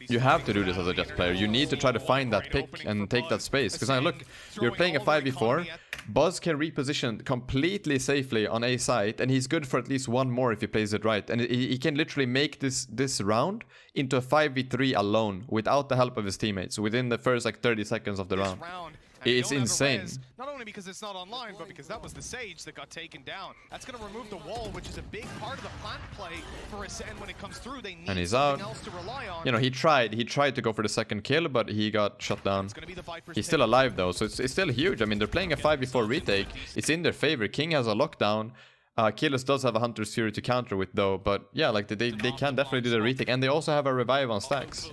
You have to do this as a Jet player. You need to try to find that pick and take that space. Because now look, you're playing a 5v4. Buzz can reposition completely safely on A side, and he's good for at least 1 more if he plays it right. And he can literally make this round into a 5v3 alone without the help of his teammates within the first like 30 seconds of the round. It's insane. Not only because it's not online, but because that was the Sage that got taken down. That's going to remove the wall, which is a big part of the plant play for ACEND when it comes through. They need something else to rely on. You know, he tried to go for the second kill, but he got shot down. He's still alive though, so it's still huge. I mean, they're playing a 5v4 retake. It's in their favor. King has a lockdown. Keyless does have a Hunter's Fury to counter with though, but yeah, like they can definitely do the retake, and they also have a revive on stacks.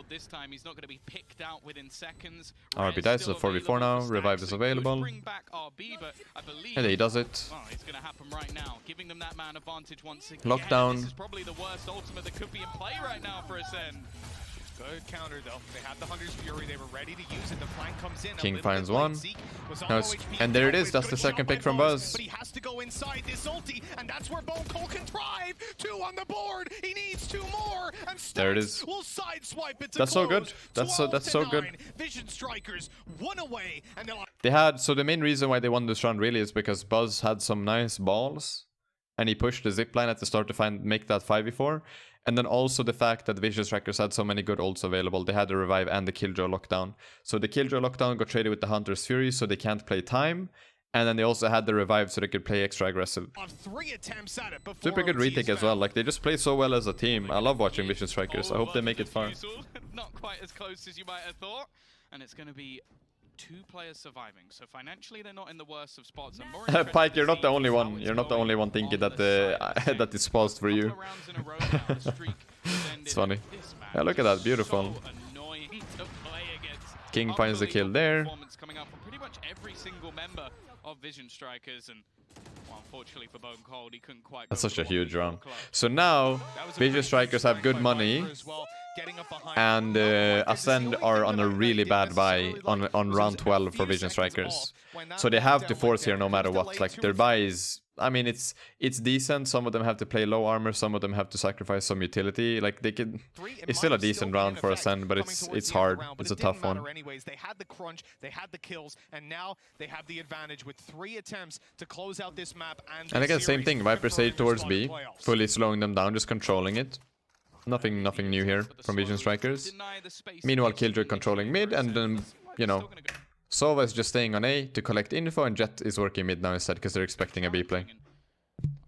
This time he's not going to be picked out within seconds. RB dies, so 4v4 now. Revive is available. And he does it. Oh, it's going to happen right now, giving them that man advantage once again. Lockdown. This is probably the worst ultimate that could be in play right now for ACEND. Good counter though. They had the Hunter's Fury. They were ready to use it. The flank comes in. King finds one. And there it is. That's the second pick from Buzz. But he has to go inside this ulti, and that's where Bone Cold can thrive. 2 on the board. He needs 2 more. And there it is. Will sideswipe it to that's so close. good. That's so good. Vision Strikers 1 away, and they had. So the main reason why they won this round really is because Buzz had some nice balls, and he pushed the zipline at the start to make that 5v4. And then also the fact that Vision Strikers had so many good ults available. They had the revive and the Killjoy lockdown. So the Killjoy lockdown got traded with the Hunter's Fury, so they can't play time. And then they also had the revive, so they could play extra aggressive. 3 attempts at it before super good retake as well. Like, they just play so well as a team. I love watching Vision Strikers. I hope they make it far. Not quite as close as you might have thought. And it's going to be 2 players surviving, so financially they're not in the worst of spots. Pike, you're not the only one. You're not the only one thinking that that is paused for you. It's funny. Yeah, look at that, beautiful. King finds the kill there. Coming up from pretty much every single member of Vision Strikers, and well, unfortunately for Bone Cold, he couldn't quite. That's such a huge round. So now Vision Strikers have good money. And ACEND are on a really bad buy on round 12 for Vision Strikers. So they have to force here no matter what. Like, their buy is... I mean, it's decent. Some of them have to play low armor. Some of them have to sacrifice some utility. Like, they can... It's still a decent round for ACEND, but it's hard. It's a tough one. They had the crunch, they had the kills, and now they have the advantage with 3 attempts to close out this map. And again, same thing. Viper Sage towards B, fully slowing them down, just controlling it. Nothing new here from Vision Strikers. Meanwhile, Killjoy controlling mid, and then, you know, Sova is just staying on A to collect info, and Jet is working mid now instead because they're expecting a B play.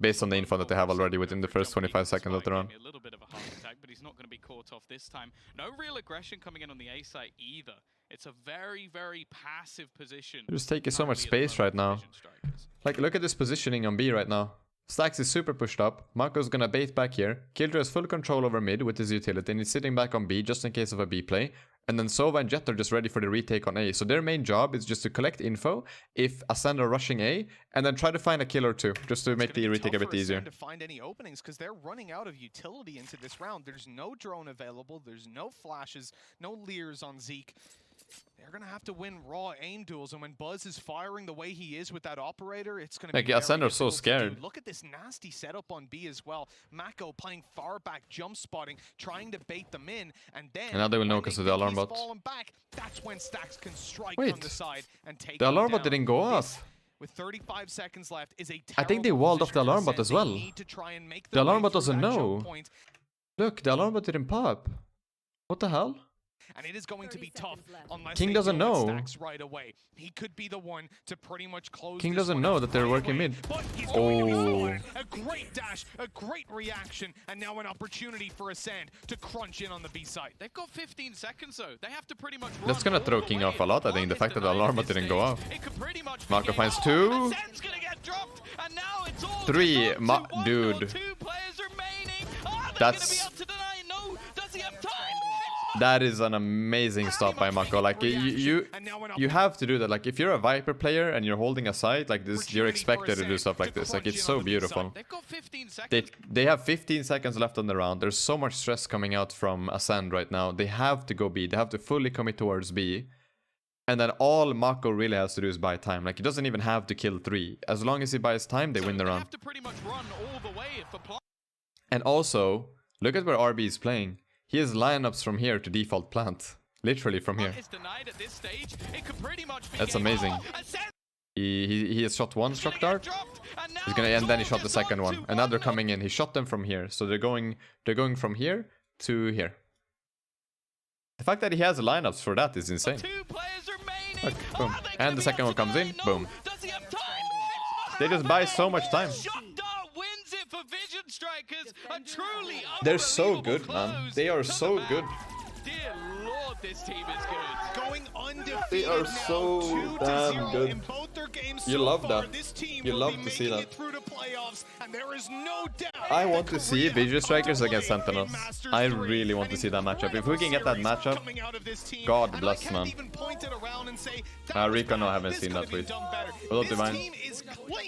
Based on the info that they have already within the first 25 seconds of the round. A little bit of a heart attack, but he's not going to be caught off this time. No real aggression coming in on the A side either. It's a very, very passive position. They're just taking so much currently at the space moment right now. for Vision Strikers. Like, look at this positioning on B right now. Stax is super pushed up. Mako's gonna bait back here. Killjoy has full control over mid with his utility, and he's sitting back on B just in case of a B play. And then Sova and Jet are just ready for the retake on A. So their main job is just to collect info if ACEND are rushing A, and then try to find a kill or two, just to make the retake a bit easier. To find any openings because they're running out of utility into this round. There's no drone available. There's no flashes, no leers on Zeke. They're going to have to win raw aim duels, and when Buzz is firing the way he is with that operator, it's going to Like, be very ACEND are so difficult to do. scared. Look at this nasty setup on B as well. Mako playing far back, jump spotting, trying to bait them in, and then And now they will know when because they of the think alarm he's bot. fallen back, that's when Stax can strike Wait, from the side and take The him alarm bot down. didn't go This, off. with 35 seconds left, is a I think they terrible walled off the position for alarm bot ACEND. as They well. need to try and make The their alarm way bot through doesn't that choke know. point. Look, the alarm bot didn't pop. What the hell? And it is going to be tough unless King they doesn't deal with know. Stax right away. He could be the one to pretty much close King this doesn't one know out that they're right working away. mid. But he's going to be Oh. spotted. A great dash, a great reaction, and now an opportunity for ACEND to crunch in on the B side. They've got 15 seconds though. They have to pretty much run That's gonna all throw the King way. off a lot, I If think, the one fact is that the denied alarm at bot this didn't go stage, off. It could pretty much Marco begin. finds Oh, two. ACEND's gonna get dropped, and now it's all Three. just on to one. Dude. Two players remaining. Are they That's- gonna be up to deny? No. Does he have time? That is an amazing stop by Mako. Like, you have to do that. Like, if you're a Viper player and you're holding a side like this, you're expected to do stuff like this. Like, it's so beautiful. They've got 15 seconds. They have 15 seconds left on the round. There's so much stress coming out from ACEND right now. They have to go B. They have to fully commit towards B. And then all Mako really has to do is buy time. Like, he doesn't even have to kill 3. As long as he buys time, they win the They round. have to pretty much run all the way for play. And also, look at where RB is playing. He has lineups from here to default plant. Literally from here. Is denied at this stage. It could pretty much be That's game amazing. over. ACEND He has shot one shock dart. dropped, and now He's gonna, it's and then he all shot the just second on one. to And now they're one. coming in. He shot them from here. So they're going from here to here. The fact that he has lineups for that is insane. 2 players remaining. Look, boom. Are they And gonna the be second up one to comes in, 9? No. boom. Does he have time? They just buy so much time. Shot dart wins it for Vision Strikers. A truly They're so unbelievable good, man. close They are to the so map. good. Dear Lord, this team is good. Going undefeated They are now, so 2-0 damn good. in both their games You so love far. that. This team You will love be to see making that. it through the playoffs, and there is no doubt I that want to see Korea Vision have Strikers come to against play in Sentinels. Masters I 3. really want to An see that matchup. If we can get that incredible matchup, series coming out of this team, God and bless, I can't man. even point it around and say, that was Rico, no, I bad. haven't This seen could that have been tweet. done better. Well, This divine. team is clean.